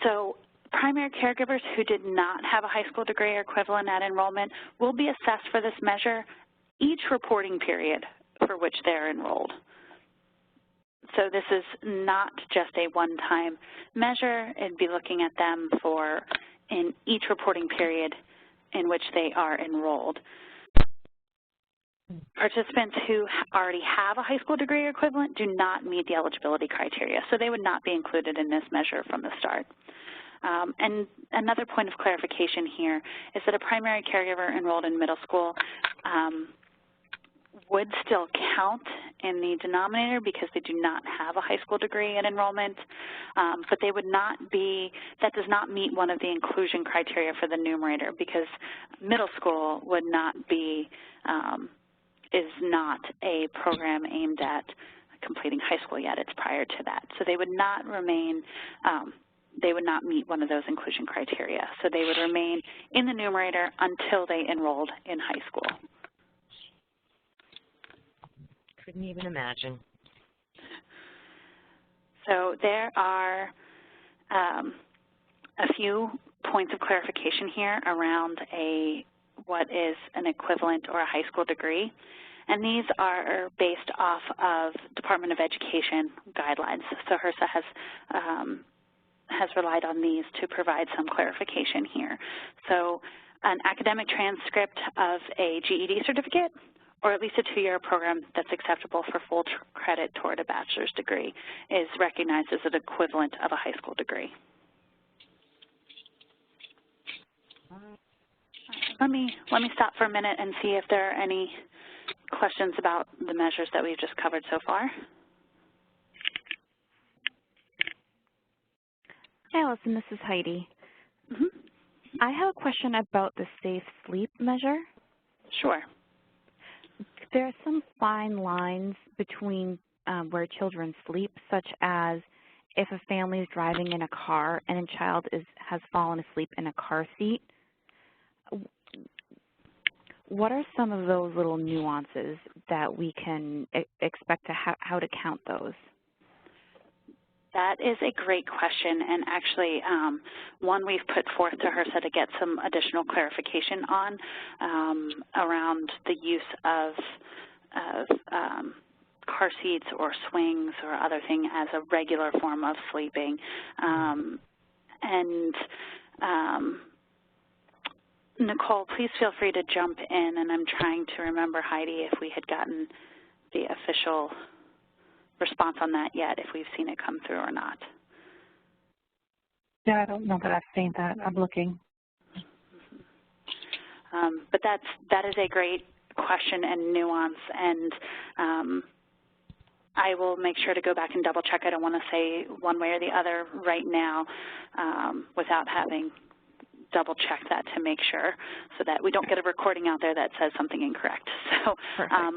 [SPEAKER 1] So primary caregivers who did not have a high school degree or equivalent at enrollment will be assessed for this measure each reporting period for which they're enrolled. So this is not just a one-time measure. It'd be looking at them for in each reporting period in which they are enrolled. Participants who already have a high school degree or equivalent do not meet the eligibility criteria, so they would not be included in this measure from the start. And another point of clarification here is that a primary caregiver enrolled in middle school would still count in the denominator because they do not have a high school degree at enrollment, but they would not be, that does not meet one of the inclusion criteria for the numerator because middle school would not be, is not a program aimed at completing high school yet. It's prior to that. So they would not remain, they would not meet one of those inclusion criteria. So they would remain in the numerator until they enrolled in high school.
[SPEAKER 8] Couldn't even imagine.
[SPEAKER 1] So there are a few points of clarification here around what is an equivalent or a high school degree. And these are based off of Department of Education guidelines. So HRSA has relied on these to provide some clarification here. So an academic transcript of a GED certificate, or at least a 2-year program that's acceptable for full credit toward a bachelor's degree, is recognized as an equivalent of a high school degree. Let me stop for a minute and see if there are any questions about the measures that we've just covered so far.
[SPEAKER 2] Hi, Alison. This is Heidi. I have a question about the safe sleep measure.
[SPEAKER 1] Sure.
[SPEAKER 2] There are some fine lines between where children sleep, such as if a family is driving in a car and a child has fallen asleep in a car seat. What are some of those little nuances that we can expect to how to count those?
[SPEAKER 1] That is a great question, and actually one we've put forth to HRSA to get some additional clarification on around the use of car seats or swings or other thing as a regular form of sleeping. Nicole, please feel free to jump in, and I'm trying to remember, Heidi, if we had gotten the official response on that yet, if we've seen it come through or not.
[SPEAKER 4] Yeah, I don't know that I've seen that. I'm looking.
[SPEAKER 1] But that is a great question and nuance, and I will make sure to go back and double check. I don't want to say one way or the other right now without having double check that to make sure so that we don't get a recording out there that says something incorrect. So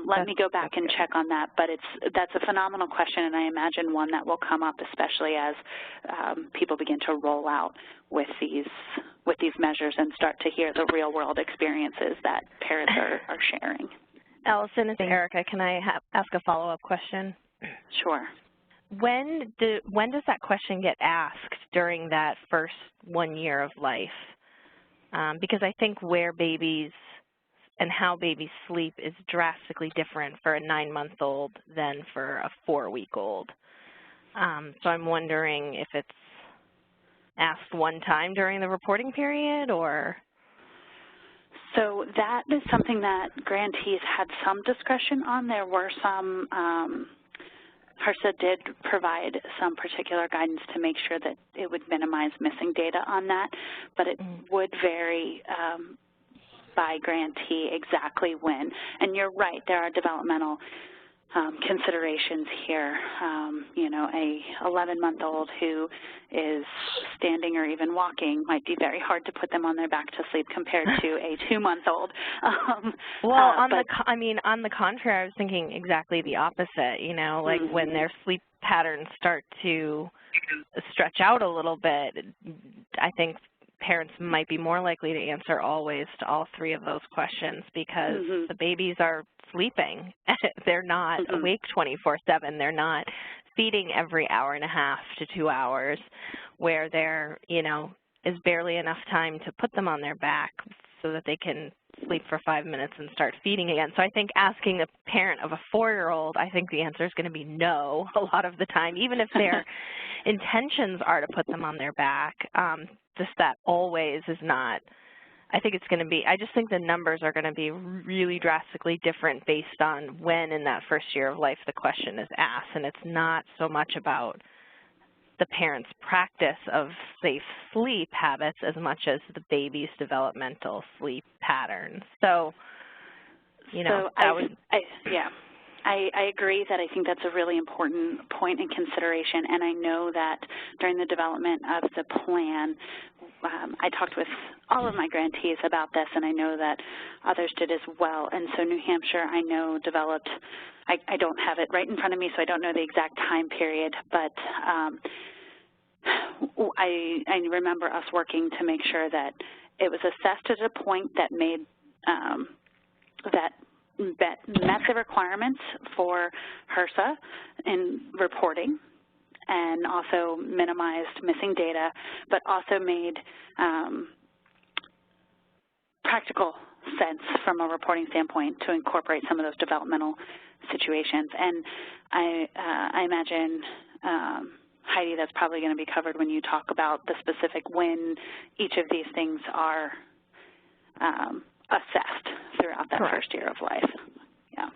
[SPEAKER 1] let me go back and check on that. But that's a phenomenal question, and I imagine one that will come up, especially as people begin to roll out with these measures and start to hear the real-world experiences that parents are sharing.
[SPEAKER 3] Allison, it's Erica. Can I ask a follow-up question?
[SPEAKER 1] Sure.
[SPEAKER 3] When does that question get asked during that first 1 year of life? Because I think where babies and how babies sleep is drastically different for a 9-month-old than for a 4-week-old. So I'm wondering if it's asked one time during the reporting period, or?
[SPEAKER 1] So that is something that grantees had some discretion on. There were some, HRSA did provide some particular guidance to make sure that it would minimize missing data on that, but it would vary by grantee exactly when. And you're right, there are developmental considerations here. You know, a 11-month-old who is standing or even walking might be very hard to put them on their back to sleep compared to a 2-month-old.
[SPEAKER 3] Well, on the contrary, I was thinking exactly the opposite. You know, like when their sleep patterns start to stretch out a little bit, I think parents might be more likely to answer always to all 3 of those questions, because the babies are sleeping. They're not awake 24/7. They're not feeding every hour and a half to 2 hours, where there, you know, is barely enough time to put them on their back so that they can sleep for 5 minutes and start feeding again. So I think asking a parent of a 4-year-old, I think the answer is going to be no a lot of the time, even if their intentions are to put them on their back. Just that always is not. I think it's going to be, I just think the numbers are going to be really drastically different based on when in that first year of life the question is asked, and it's not so much about the parent's practice of safe sleep habits as much as the baby's developmental sleep patterns. So, you know,
[SPEAKER 1] so I agree that I think that's a really important point in consideration, and I know that during the development of the plan, I talked with all of my grantees about this, and I know that others did as well. And so New Hampshire, I know, developed, I don't have it right in front of me, so I don't know the exact time period, but I remember us working to make sure that it was assessed at a point that made, that met the requirements for HRSA in reporting, and also minimized missing data, but also made practical sense from a reporting standpoint to incorporate some of those developmental situations. And I imagine, Heidi, that's probably going to be covered when you talk about the specific when each of these things are assessed throughout that first year of life. Yeah,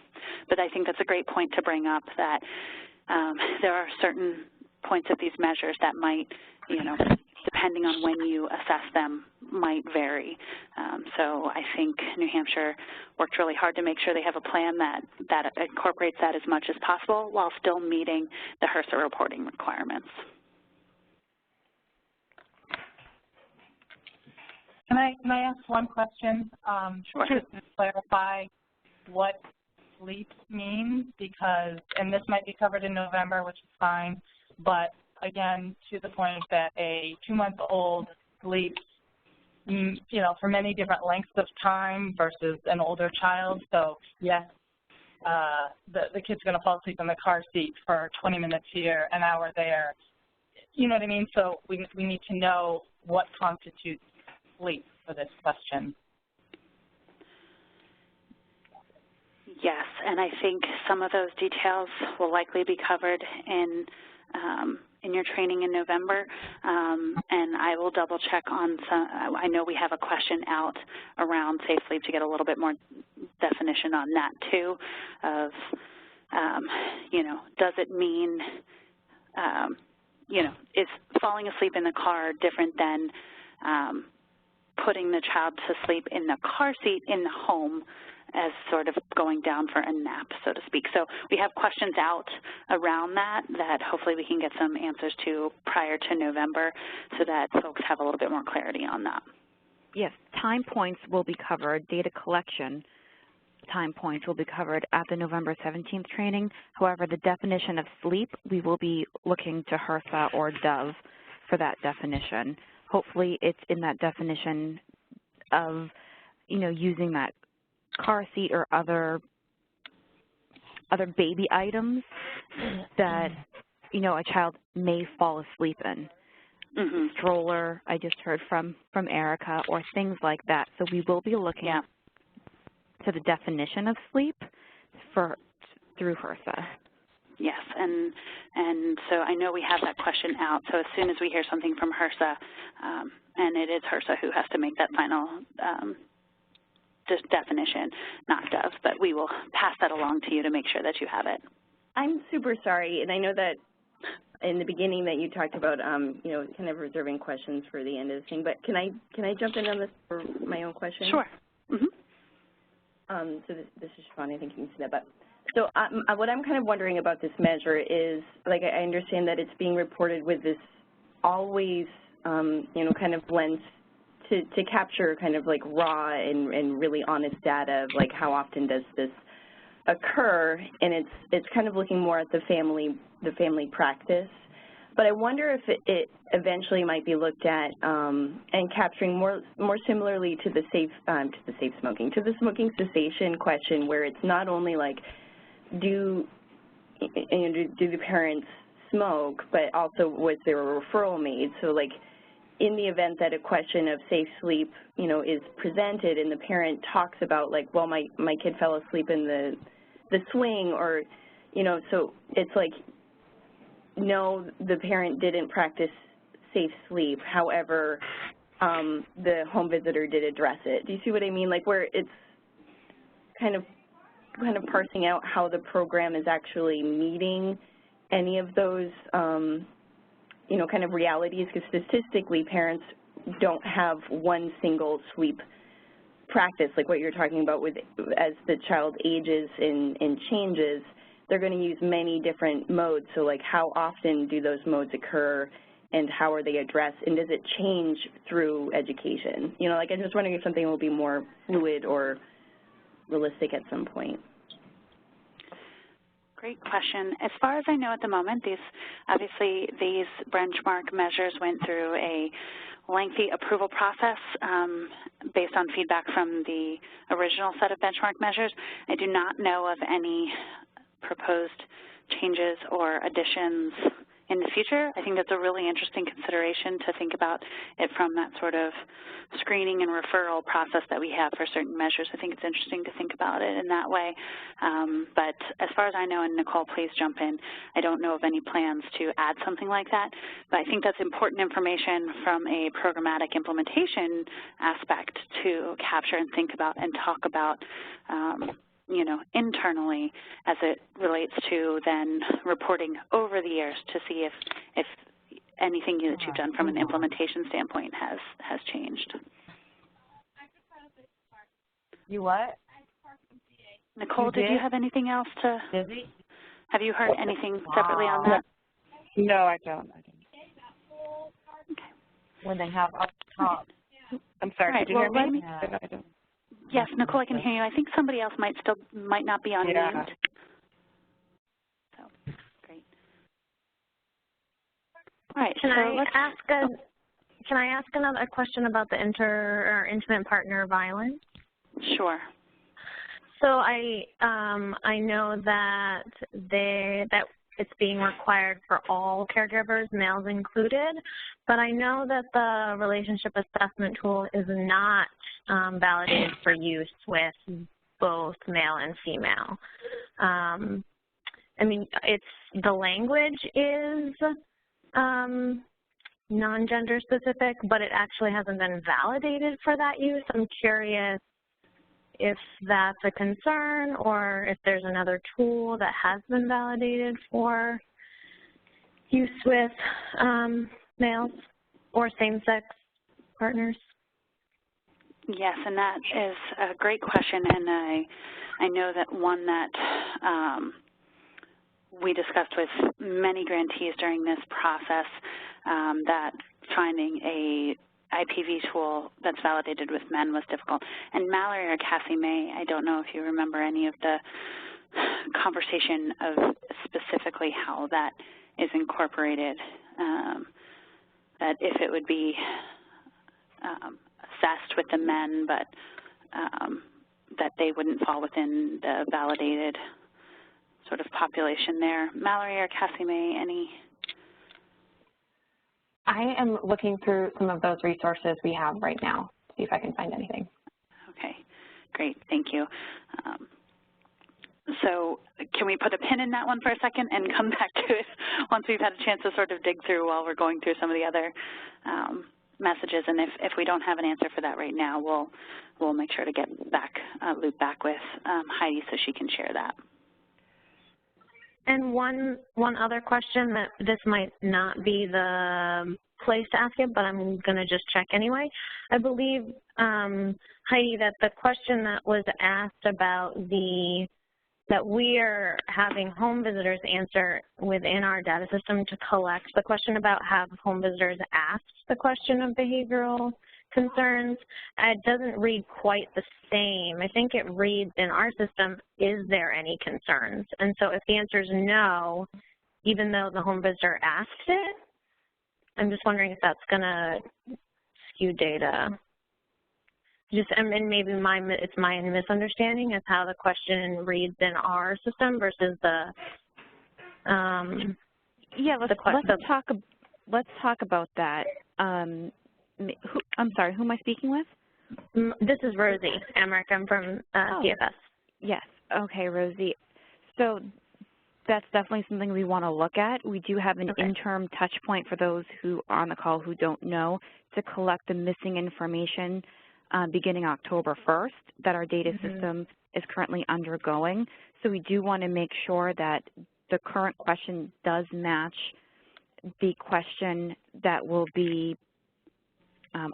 [SPEAKER 1] but I think that's a great point to bring up, that there are certain points of these measures that might, you know, depending on when you assess them, might vary. So I think New Hampshire worked really hard to make sure they have a plan that incorporates that as much as possible while still meeting the HRSA reporting requirements.
[SPEAKER 4] Can I ask one question?
[SPEAKER 1] Sure.
[SPEAKER 4] Just to clarify what sleep means, because, and this might be covered in November, which is fine, but again, to the point that a 2-month-old sleeps, you know, for many different lengths of time versus an older child. So yes, the kid's going to fall asleep in the car seat for 20 minutes here, an hour there. You know what I mean? So we need to know what constitutes sleep for this question.
[SPEAKER 1] Yes, and I think some of those details will likely be covered in your training in November, and I will double check on some. I know we have a question out around safe sleep to get a little bit more definition on that too, of, you know, does it mean, you know, is falling asleep in the car different than putting the child to sleep in the car seat in the home as sort of going down for a nap, so to speak. So we have questions out around that hopefully we can get some answers to prior to November, so that folks have a little bit more clarity on that.
[SPEAKER 2] Yes, time points will be covered. Data collection time points will be covered at the November 17th training. However, the definition of sleep, we will be looking to HRSA or DOHVE for that definition. Hopefully it's in that definition of, you know, using that car seat or other baby items that, you know, a child may fall asleep in. Stroller, I just heard from Erica, or things like that. So we will be looking to the definition of sleep through HRSA.
[SPEAKER 1] Yes, and so I know we have that question out, so as soon as we hear something from HRSA, and it is HRSA who has to make that final definition, not DOHVE, but we will pass that along to you to make sure that you have it.
[SPEAKER 9] I'm super sorry, and I know that in the beginning that you talked about, you know, kind of reserving questions for the end of the thing, but can I jump in on this for my own question?
[SPEAKER 1] Sure.
[SPEAKER 9] So this is Siobhan, I think you can see that, but so what I'm kind of wondering about this measure is, like, I understand that it's being reported with this always, you know, kind of lens to capture kind of like raw and really honest data of like how often does this occur, and it's kind of looking more at the family practice. But I wonder if it eventually might be looked at and capturing more similarly to the the smoking cessation question, where it's not only like do the parents smoke, but also was there a referral made? So like in the event that a question of safe sleep, you know, is presented and the parent talks about like, well, my kid fell asleep in the swing, or, you know, so it's like, no, the parent didn't practice safe sleep. However, the home visitor did address it. Do you see what I mean? Like where it's kind of parsing out how the program is actually meeting any of those, you know, kind of realities, because statistically parents don't have one single sleep practice, like what you're talking about with as the child ages and changes, they're going to use many different modes. So like how often do those modes occur and how are they addressed, and does it change through education? You know, like I'm just wondering if something will be more fluid or realistic at some point.
[SPEAKER 1] Great question. As far as I know at the moment, obviously these benchmark measures went through a lengthy approval process based on feedback from the original set of benchmark measures. I do not know of any proposed changes or additions in the future. I think that's a really interesting consideration to think about it from that sort of screening and referral process that we have for certain measures. I think it's interesting to think about it in that way. But as far as I know, and Nicole, please jump in, I don't know of any plans to add something like that. But I think that's important information from a programmatic implementation aspect to capture and think about and talk about you know, internally as it relates to then reporting over the years to see if anything that you've done from an implementation standpoint has changed.
[SPEAKER 8] You what?
[SPEAKER 1] Nicole, did you have anything else to? Have you heard anything separately on that?
[SPEAKER 10] No, I don't.
[SPEAKER 1] Okay.
[SPEAKER 8] When they have up top.
[SPEAKER 10] I'm sorry.
[SPEAKER 1] Right,
[SPEAKER 10] did you hear me?
[SPEAKER 1] No, I don't. Yes, Nicole, I can hear you. I think somebody else might not be on mute. So, great. All right.
[SPEAKER 11] Can I ask another question about the intimate partner violence?
[SPEAKER 1] Sure.
[SPEAKER 11] So I know that it's being required for all caregivers, males included, but I know that the relationship assessment tool is not validated for use with both male and female. I mean, the language is non-gender specific, but it actually hasn't been validated for that use. I'm curious if that's a concern or if there's another tool that has been validated for use with males or same-sex partners.
[SPEAKER 1] Yes, and that is a great question, and I know that one that we discussed with many grantees during this process, that finding a IPV tool that's validated with men was difficult. And Mallory or Cassie May, I don't know if you remember any of the conversation of specifically how that is incorporated, that if it would be assessed with the men, but that they wouldn't fall within the validated sort of population there. Mallory or Cassie May, any?
[SPEAKER 12] I am looking through some of those resources we have right now, see if I can find anything.
[SPEAKER 1] Okay. Great, thank you. So can we put a pin in that one for a second and come back to it once we've had a chance to sort of dig through while we're going through some of the other messages? And if we don't have an answer for that right now, we'll make sure to get back, loop back with Heidi so she can share that.
[SPEAKER 11] And one other question that this might not be the place to ask it, but I'm going to just check anyway. I believe, Heidi, that the question that was asked about that we are having home visitors answer within our data system to collect the question about have home visitors asked the question of behavioral concerns. It doesn't read quite the same. I think it reads in our system, is there any concerns? And so if the answer is no, even though the home visitor asked it, I'm just wondering if that's going to skew data. And maybe it's my misunderstanding of how the question reads in our system versus the
[SPEAKER 2] let's talk about that. I'm sorry, who am I speaking with?
[SPEAKER 11] This is Rosie Emmerich. I'm from CFS.
[SPEAKER 2] Yes. Okay, Rosie. So that's definitely something we want to look at. We do have an interim touch point for those who are on the call who don't know to collect the missing information beginning October 1st that our data system is currently undergoing. So we do want to make sure that the current question does match the question that will be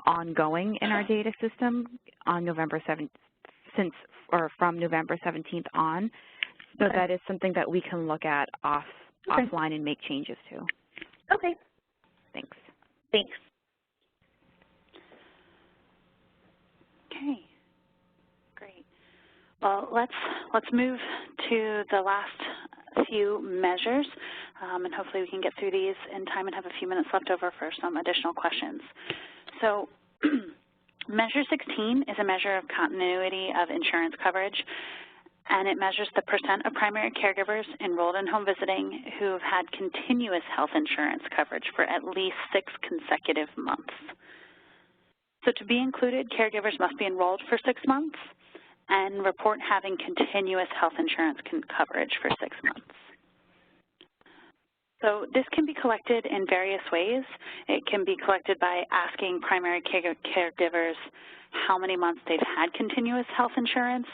[SPEAKER 2] ongoing in our data system on November 7th, from November 17th on. So that is something that we can look at offline and make changes to.
[SPEAKER 11] Okay.
[SPEAKER 2] Thanks.
[SPEAKER 11] Thanks.
[SPEAKER 1] Okay, great. Well, let's move to the last few measures, and hopefully we can get through these in time and have a few minutes left over for some additional questions. So Measure 16 is a measure of continuity of insurance coverage, and it measures the % of primary caregivers enrolled in home visiting who have had continuous health insurance coverage for at least 6 consecutive months. So to be included, caregivers must be enrolled for 6 months and report having continuous health insurance coverage for 6 months. So this can be collected in various ways. It can be collected by asking primary caregivers how many months they've had continuous health insurance,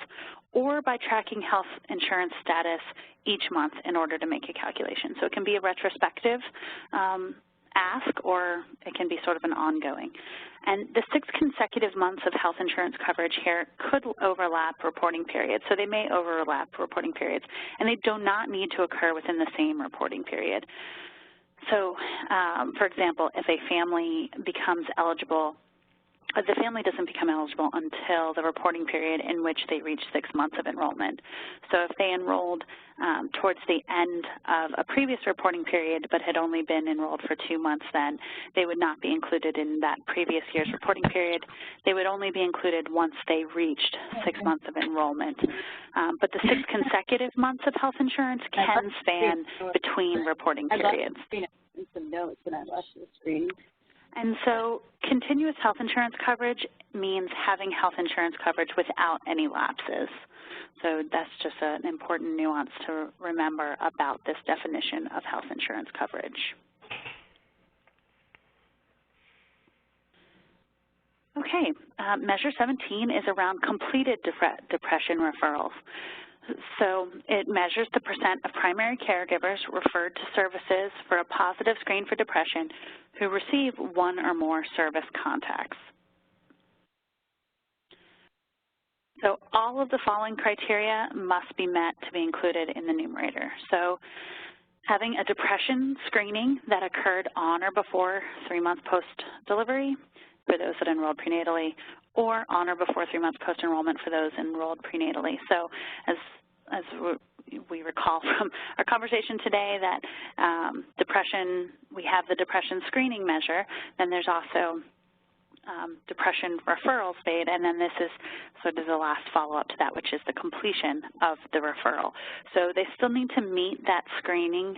[SPEAKER 1] or by tracking health insurance status each month in order to make a calculation. So it can be a retrospective ask, or it can be sort of an ongoing. And the 6 consecutive months of health insurance coverage here could overlap reporting periods. So they may overlap reporting periods, and they do not need to occur within the same reporting period. So, for example, if a family becomes eligible, the family doesn't become eligible until the reporting period in which they reach 6 months of enrollment. So if they enrolled towards the end of a previous reporting period but had only been enrolled for 2 months, then they would not be included in that previous year's reporting period. They would only be included once they reached 6 months of enrollment. But the 6 consecutive months of health insurance can span between reporting periods.
[SPEAKER 12] Some notes when I watched the screen.
[SPEAKER 1] And so continuous health insurance coverage means having health insurance coverage without any lapses. So that's just an important nuance to remember about this definition of health insurance coverage. Okay, Measure 17 is around completed depression referrals. So it measures the % of primary caregivers referred to services for a positive screen for depression who receive 1 or more service contacts. So all of the following criteria must be met to be included in the numerator. So having a depression screening that occurred on or before 3 months post-delivery for those that enrolled prenatally, or on or before 3 months post-enrollment for those enrolled prenatally. So as we recall from our conversation today that depression, we have the depression screening measure, then there's also depression referrals made, and then this is sort of the last follow-up to that, which is the completion of the referral. So they still need to meet that screening.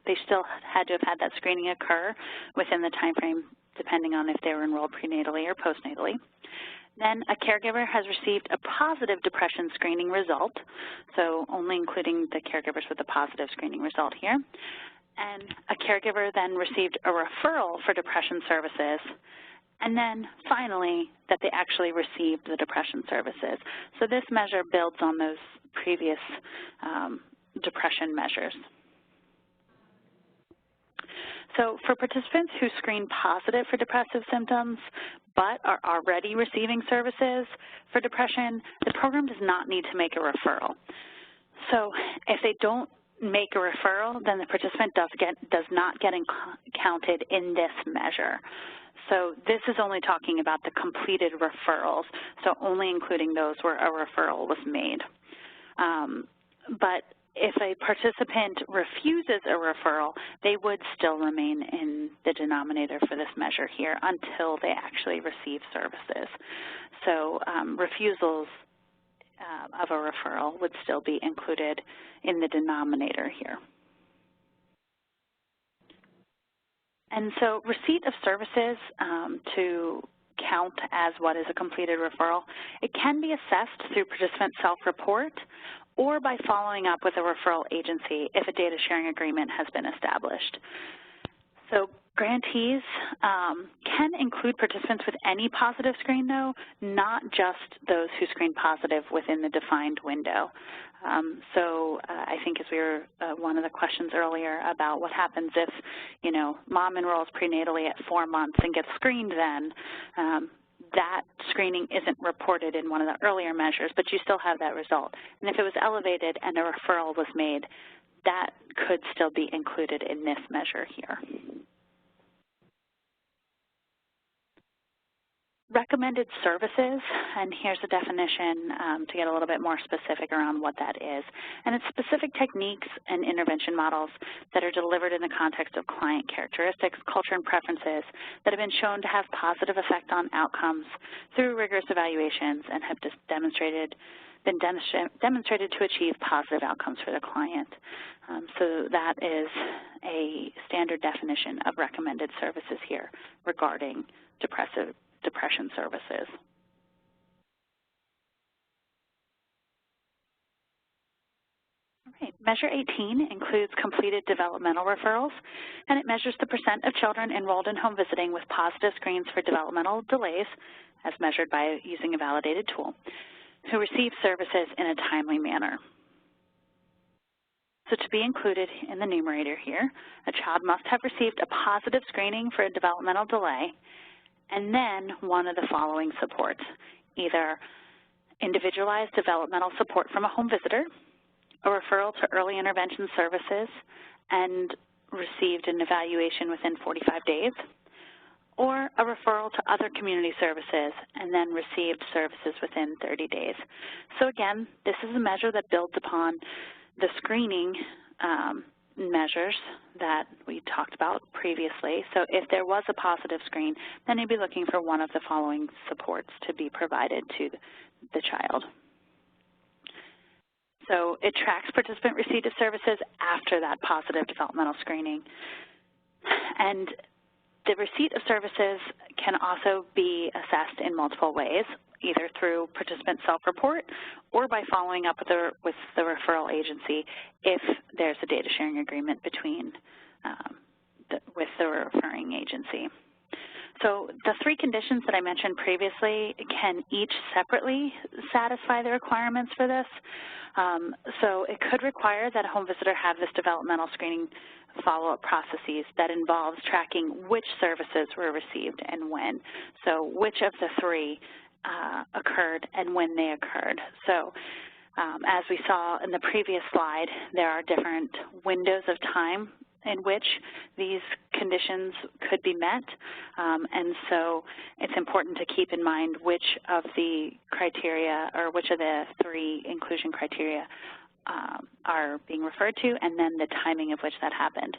[SPEAKER 1] They still had to have had that screening occur within the time frame, depending on if they were enrolled prenatally or postnatally. Then a caregiver has received a positive depression screening result, so only including the caregivers with a positive screening result here. And a caregiver then received a referral for depression services, and then finally that they actually received the depression services. So this measure builds on those previous depression measures. So for participants who screen positive for depressive symptoms but are already receiving services for depression, the program does not need to make a referral. So if they don't make a referral, then the participant does not get counted in this measure. So this is only talking about the completed referrals, so only including those where a referral was made. But if a participant refuses a referral, they would still remain in the denominator for this measure here until they actually receive services. So refusals of a referral would still be included in the denominator here. And so receipt of services to count as what is a completed referral, it can be assessed through participant self-report or by following up with a referral agency if a data sharing agreement has been established. So grantees can include participants with any positive screen, though, not just those who screen positive within the defined window. I think as we were, one of the questions earlier about what happens if, you know, mom enrolls prenatally at 4 months and gets screened then, that screening isn't reported in one of the earlier measures, but you still have that result. And if it was elevated and a referral was made, that could still be included in this measure here. Recommended services, and here's a definition to get a little bit more specific around what that is. And it's specific techniques and intervention models that are delivered in the context of client characteristics, culture, and preferences that have been shown to have positive effect on outcomes through rigorous evaluations and have been demonstrated to achieve positive outcomes for the client. So that is a standard definition of recommended services here regarding depression services. All right, Measure 18 includes completed developmental referrals, and it measures the percent of children enrolled in home visiting with positive screens for developmental delays, as measured by using a validated tool, who receive services in a timely manner. So to be included in the numerator here, a child must have received a positive screening for a developmental delay, and then one of the following supports, either individualized developmental support from a home visitor, a referral to early intervention services and received an evaluation within 45 days, or a referral to other community services and then received services within 30 days. So again, this is a measure that builds upon the screening measures that we talked about previously. So if there was a positive screen, then you'd be looking for one of the following supports to be provided to the child. So it tracks participant receipt of services after that positive developmental screening. And the receipt of services can also be assessed in multiple ways, either through participant self-report or by following up with the referral agency if there's a data sharing agreement between with the referring agency. So the 3 conditions that I mentioned previously can each separately satisfy the requirements for this. So it could require that a home visitor have this developmental screening follow-up processes that involves tracking which services were received and when. So which of the 3 occurred and when they occurred. So as we saw in the previous slide, there are different windows of time in which these conditions could be met, and so it's important to keep in mind which of the criteria or which of the 3 inclusion criteria are being referred to, and then the timing of which that happened.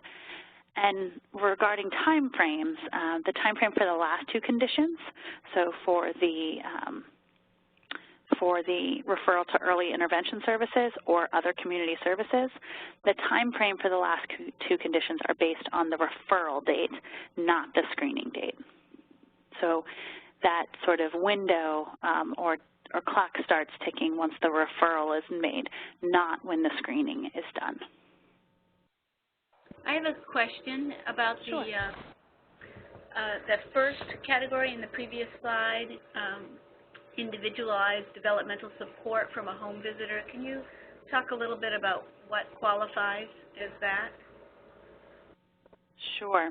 [SPEAKER 1] And regarding time frames, the time frame for the last 2 conditions, so for the referral to early intervention services or other community services, the time frame for the last 2 conditions are based on the referral date, not the screening date. So that sort of window or clock starts ticking once the referral is made, not when the screening is done.
[SPEAKER 5] I have a question about
[SPEAKER 1] Sure.
[SPEAKER 5] the first category in the previous slide, individualized developmental support from a home visitor. Can you talk a little bit about what qualifies as that?
[SPEAKER 1] Sure.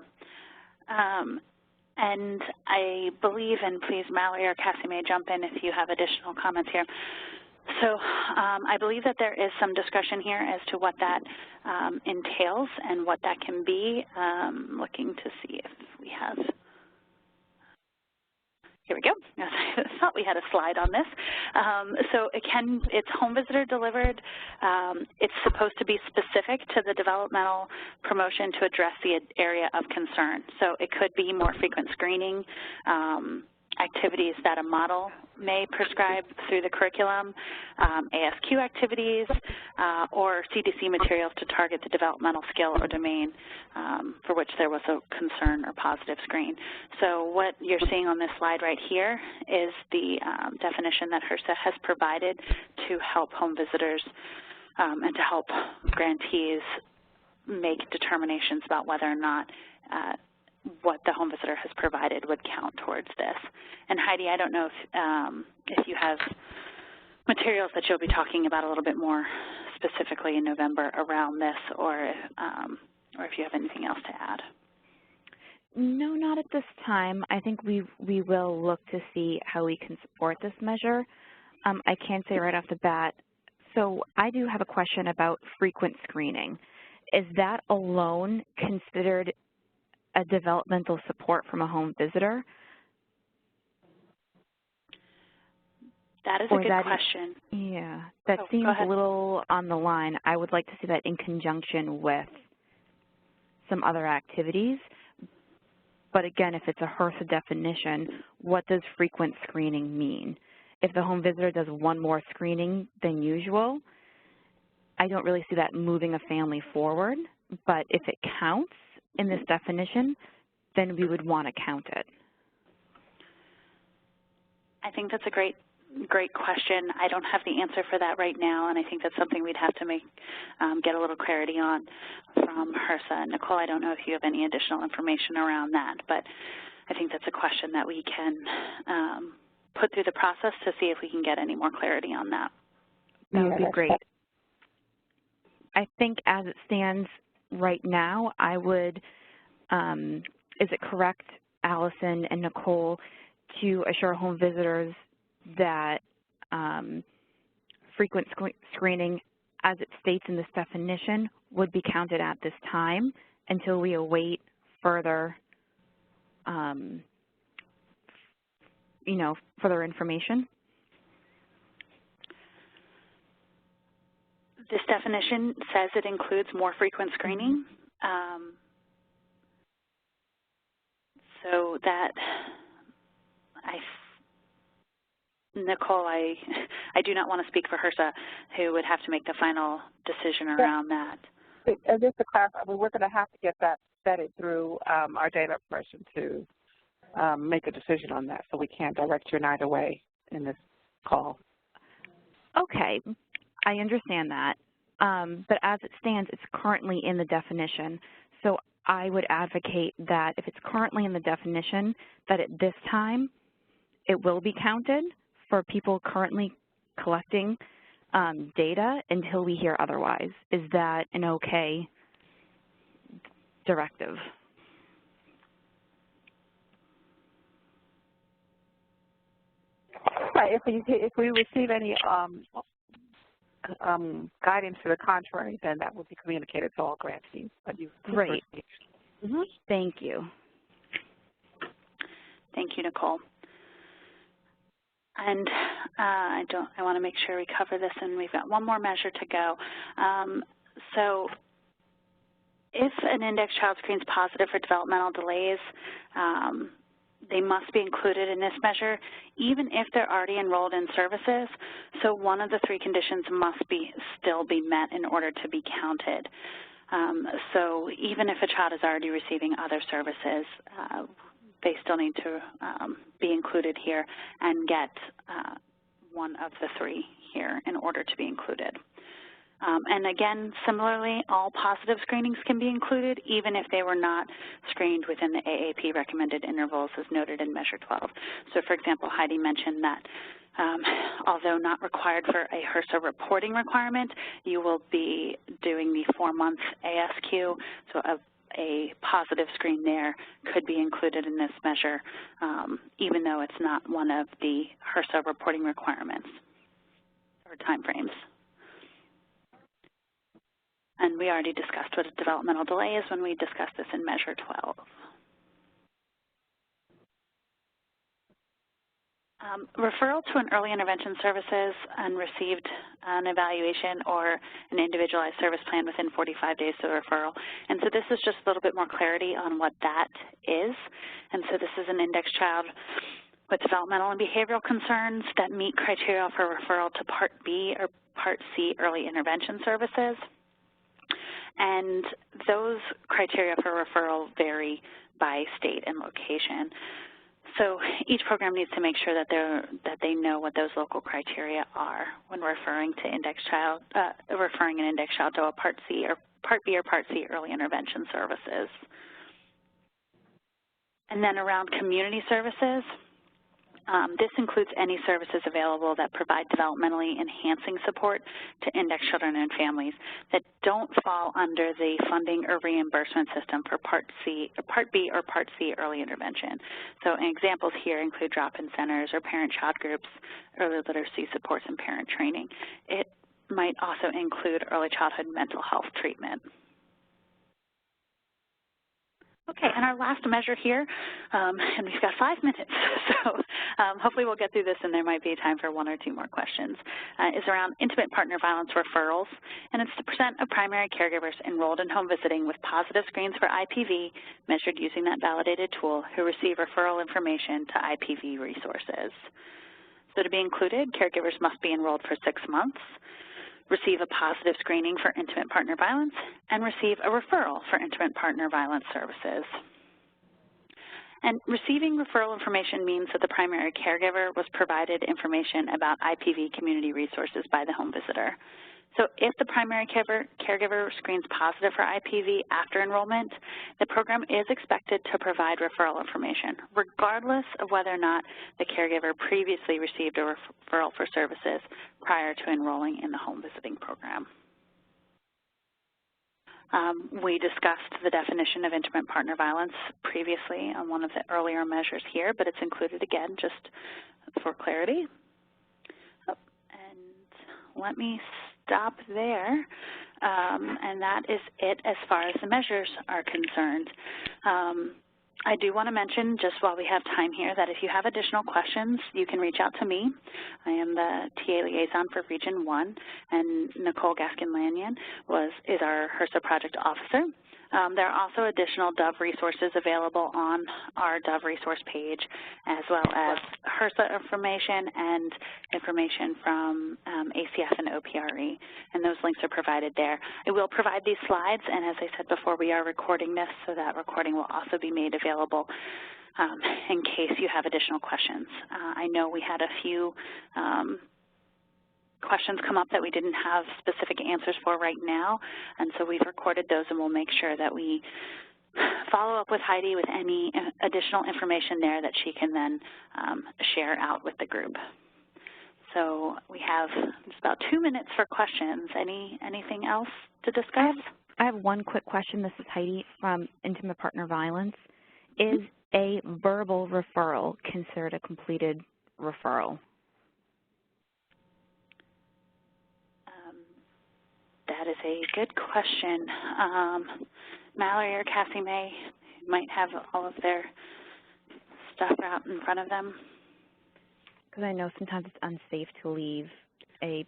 [SPEAKER 1] And I believe, and please Mallory or Cassie may jump in if you have additional comments here. So I believe that there is some discussion here as to what that entails and what that can be. Looking to see if we have, here we go. I thought we had a slide on this. So it's home visitor delivered. It's supposed to be specific to the developmental promotion to address the area of concern. So it could be more frequent screening, activities that a model may prescribe through the curriculum, ASQ activities, or CDC materials to target the developmental skill or domain for which there was a concern or positive screen. So what you're seeing on this slide right here is the definition that HRSA has provided to help home visitors and to help grantees make determinations about whether or not what the home visitor has provided would count towards this. And Heidi, I don't know if you have materials that you'll be talking about a little bit more specifically in November around this, or if you have anything else to add.
[SPEAKER 2] No, not at this time. I think we will look to see how we can support this measure. I can say right off the bat, so I do have a question about frequent screening. Is that alone considered a developmental support from a home visitor?
[SPEAKER 1] That is a good question.
[SPEAKER 2] Yeah, that seems a little on the line. I would like to see that in conjunction with some other activities. But again, if it's a HRSA definition, what does frequent screening mean? If the home visitor does one more screening than usual, I don't really see that moving a family forward. But if it counts in this definition, then we would want to count it.
[SPEAKER 1] I think that's a great question. I don't have the answer for that right now, and I think that's something we'd have to get a little clarity on from HRSA. Nicole, I don't know if you have any additional information around that, but I think that's a question that we can put through the process to see if we can get any more clarity on that.
[SPEAKER 2] That would be great. I think as it stands right now, I would, is it correct, Allison and Nicole, to assure home visitors that frequent screening, as it states in this definition, would be counted at this time until we await further, further information?
[SPEAKER 1] This definition says it includes more frequent screening. So that, Nicole, I do not want to speak for HRSA, who would have to make the final decision around that.
[SPEAKER 10] Just to clarify, we're going to have to get that vetted through our data person to make a decision on that, so we can't direct you in either way in this call.
[SPEAKER 2] Okay, I understand that, but as it stands, it's currently in the definition. So I would advocate that if it's currently in the definition, that at this time it will be counted for people currently collecting data until we hear otherwise. Is that an okay directive?
[SPEAKER 10] Right. If we receive any guidance to the contrary, then that would be communicated to all grantees. But
[SPEAKER 2] Great. Thank you.
[SPEAKER 1] Thank you, Nicole. And I want to make sure we cover this, and we've got one more measure to go. So if an index child screens positive for developmental delays, they must be included in this measure, even if they're already enrolled in services. So one of the three conditions must still be met in order to be counted. So even if a child is already receiving other services, they still need to be included here and get one of the 3 here in order to be included. And again, similarly, all positive screenings can be included even if they were not screened within the AAP recommended intervals as noted in Measure 12. So for example, Heidi mentioned that although not required for a HRSA reporting requirement, you will be doing the 4-month ASQ, so a positive screen there could be included in this measure, even though it's not one of the HRSA reporting requirements or timeframes. And we already discussed what a developmental delay is when we discussed this in Measure 12. Referral to an early intervention services and received an evaluation or an individualized service plan within 45 days of referral. And so this is just a little bit more clarity on what that is. And so this is an index child with developmental and behavioral concerns that meet criteria for referral to Part B or Part C early intervention services. And those criteria for referral vary by state and location. So each program needs to make sure that they know what those local criteria are when referring to referring an index child to a Part C or Part B or Part C early intervention services. And then around community services, this includes any services available that provide developmentally enhancing support to index children and families that don't fall under the funding or reimbursement system for Part B or Part C early intervention. So examples here include drop-in centers or parent-child groups, early literacy supports, and parent training. It might also include early childhood mental health treatment. Okay, and our last measure here, and we've got 5 minutes, so hopefully we'll get through this and there might be time for 1 or 2 more questions, is around intimate partner violence referrals, and it's the % of primary caregivers enrolled in home visiting with positive screens for IPV measured using that validated tool who receive referral information to IPV resources. So to be included, caregivers must be enrolled for 6 months, receive a positive screening for intimate partner violence, and receive a referral for intimate partner violence services. And receiving referral information means that the primary caregiver was provided information about IPV community resources by the home visitor. So if the primary caregiver screens positive for IPV after enrollment, the program is expected to provide referral information, regardless of whether or not the caregiver previously received a referral for services prior to enrolling in the home visiting program. We discussed the definition of intimate partner violence previously on one of the earlier measures here, but it's included again just for clarity. Oh, and let me stop there, and that is it as far as the measures are concerned. I do want to mention, just while we have time here, that if you have additional questions, you can reach out to me. I am the TA liaison for Region 1, and Nicole Gaskin-Lanyon is our HRSA project officer. There are also additional DOHVE resources available on our DOHVE resource page, as well as HRSA information and information from ACF and OPRE, and those links are provided there. I will provide these slides, and as I said before, we are recording this, so that recording will also be made available in case you have additional questions. I know we had a few questions come up that we didn't have specific answers for right now, and so we've recorded those, and we'll make sure that we follow up with Heidi with any additional information there that she can then share out with the group. So we have just about 2 minutes for questions. Anything else to discuss?
[SPEAKER 2] I have one quick question. This is Heidi from Intimate Partner Violence. Is a verbal referral considered a completed referral?
[SPEAKER 1] That is a good question. Mallory or Cassie might have all of their stuff out in front of them.
[SPEAKER 2] Because I know sometimes it's unsafe to leave a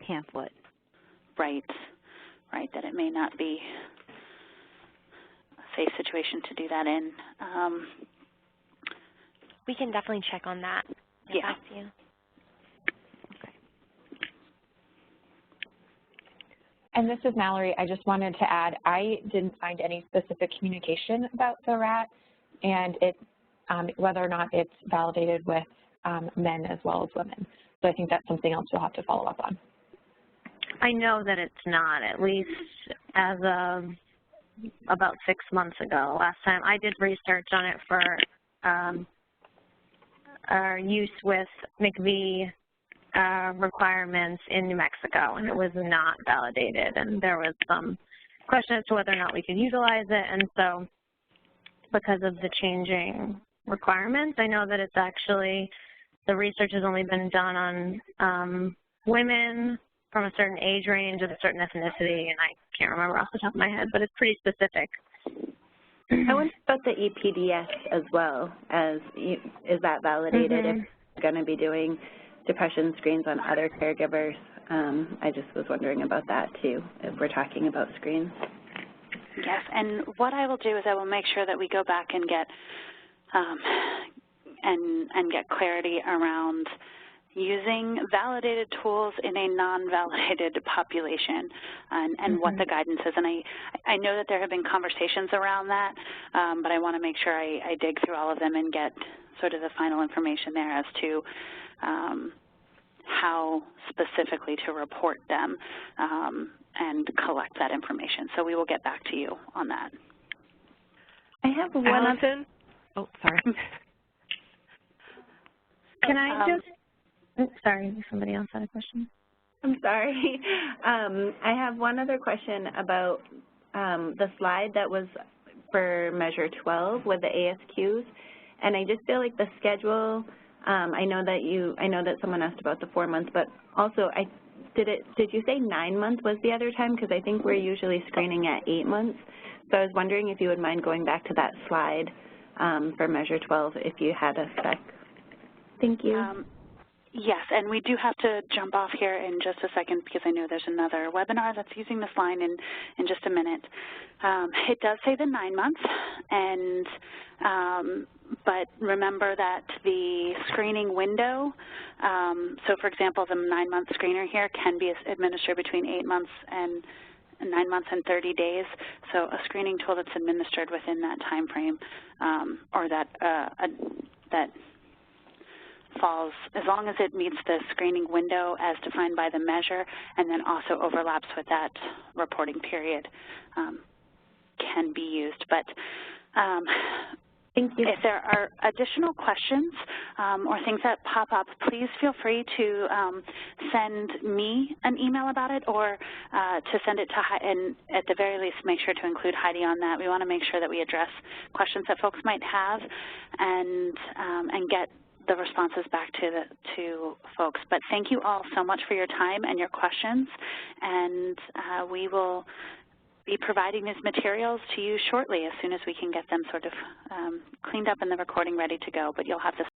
[SPEAKER 2] pamphlet.
[SPEAKER 1] Right, that it may not be a safe situation to do that in.
[SPEAKER 13] We can definitely check on that.
[SPEAKER 1] Yeah.
[SPEAKER 14] And this is Mallory. I just wanted to add, I didn't find any specific communication about the RAT and whether or not it's validated with men as well as women. So I think that's something else we'll have to follow up on.
[SPEAKER 11] I know that it's not, at least as of about 6 months ago. Last time I did research on it for our use with MIECHV requirements in New Mexico, and it was not validated, and there was some question as to whether or not we could utilize it. And so because of the changing requirements, I know that it's actually, the research has only been done on women from a certain age range of a certain ethnicity, and I can't remember off the top of my head, but it's pretty specific.
[SPEAKER 9] I wonder about the EPDS as well, is that validated if we're going to be doing depression screens on other caregivers? I just was wondering about that too, if we're talking about screens.
[SPEAKER 1] Yes, and what I will do is I will make sure that we go back and get get clarity around using validated tools in a non-validated population and what the guidance is. And I know that there have been conversations around that, but I want to make sure I dig through all of them and get sort of the final information there as to how specifically to report them and collect that information. So we will get back to you on that.
[SPEAKER 9] I have one.
[SPEAKER 3] Allison? Oh, sorry.
[SPEAKER 11] Can I just, sorry, somebody else had a question.
[SPEAKER 9] I'm sorry. I have one other question about the slide that was for Measure 12 with the ASQs, and I just feel like the schedule. I know that someone asked about the 4 months, but also did you say 9 months was the other time? Because I think we're usually screening at 8 months. So I was wondering if you would mind going back to that slide for Measure 12 if you had a sec. Thank you.
[SPEAKER 1] Yes, and we do have to jump off here in just a second because I know there's another webinar that's using this line in just a minute. It does say the 9 months, and but remember that the screening window, so for example, the 9-month screener here can be administered between 8 months and 9 months and 30 days. So a screening tool that's administered within that time frame, or that falls, as long as it meets the screening window as defined by the measure and then also overlaps with that reporting period, can be used. But
[SPEAKER 9] thank you.
[SPEAKER 1] If there are additional questions or things that pop up, please feel free to send me an email about it or to send it to Heidi, and at the very least make sure to include Heidi on that. We want to make sure that we address questions that folks might have and get the responses back to folks. But thank you all so much for your time and your questions, and we will be providing these materials to you shortly as soon as we can get them sort of cleaned up and the recording ready to go. But you'll have this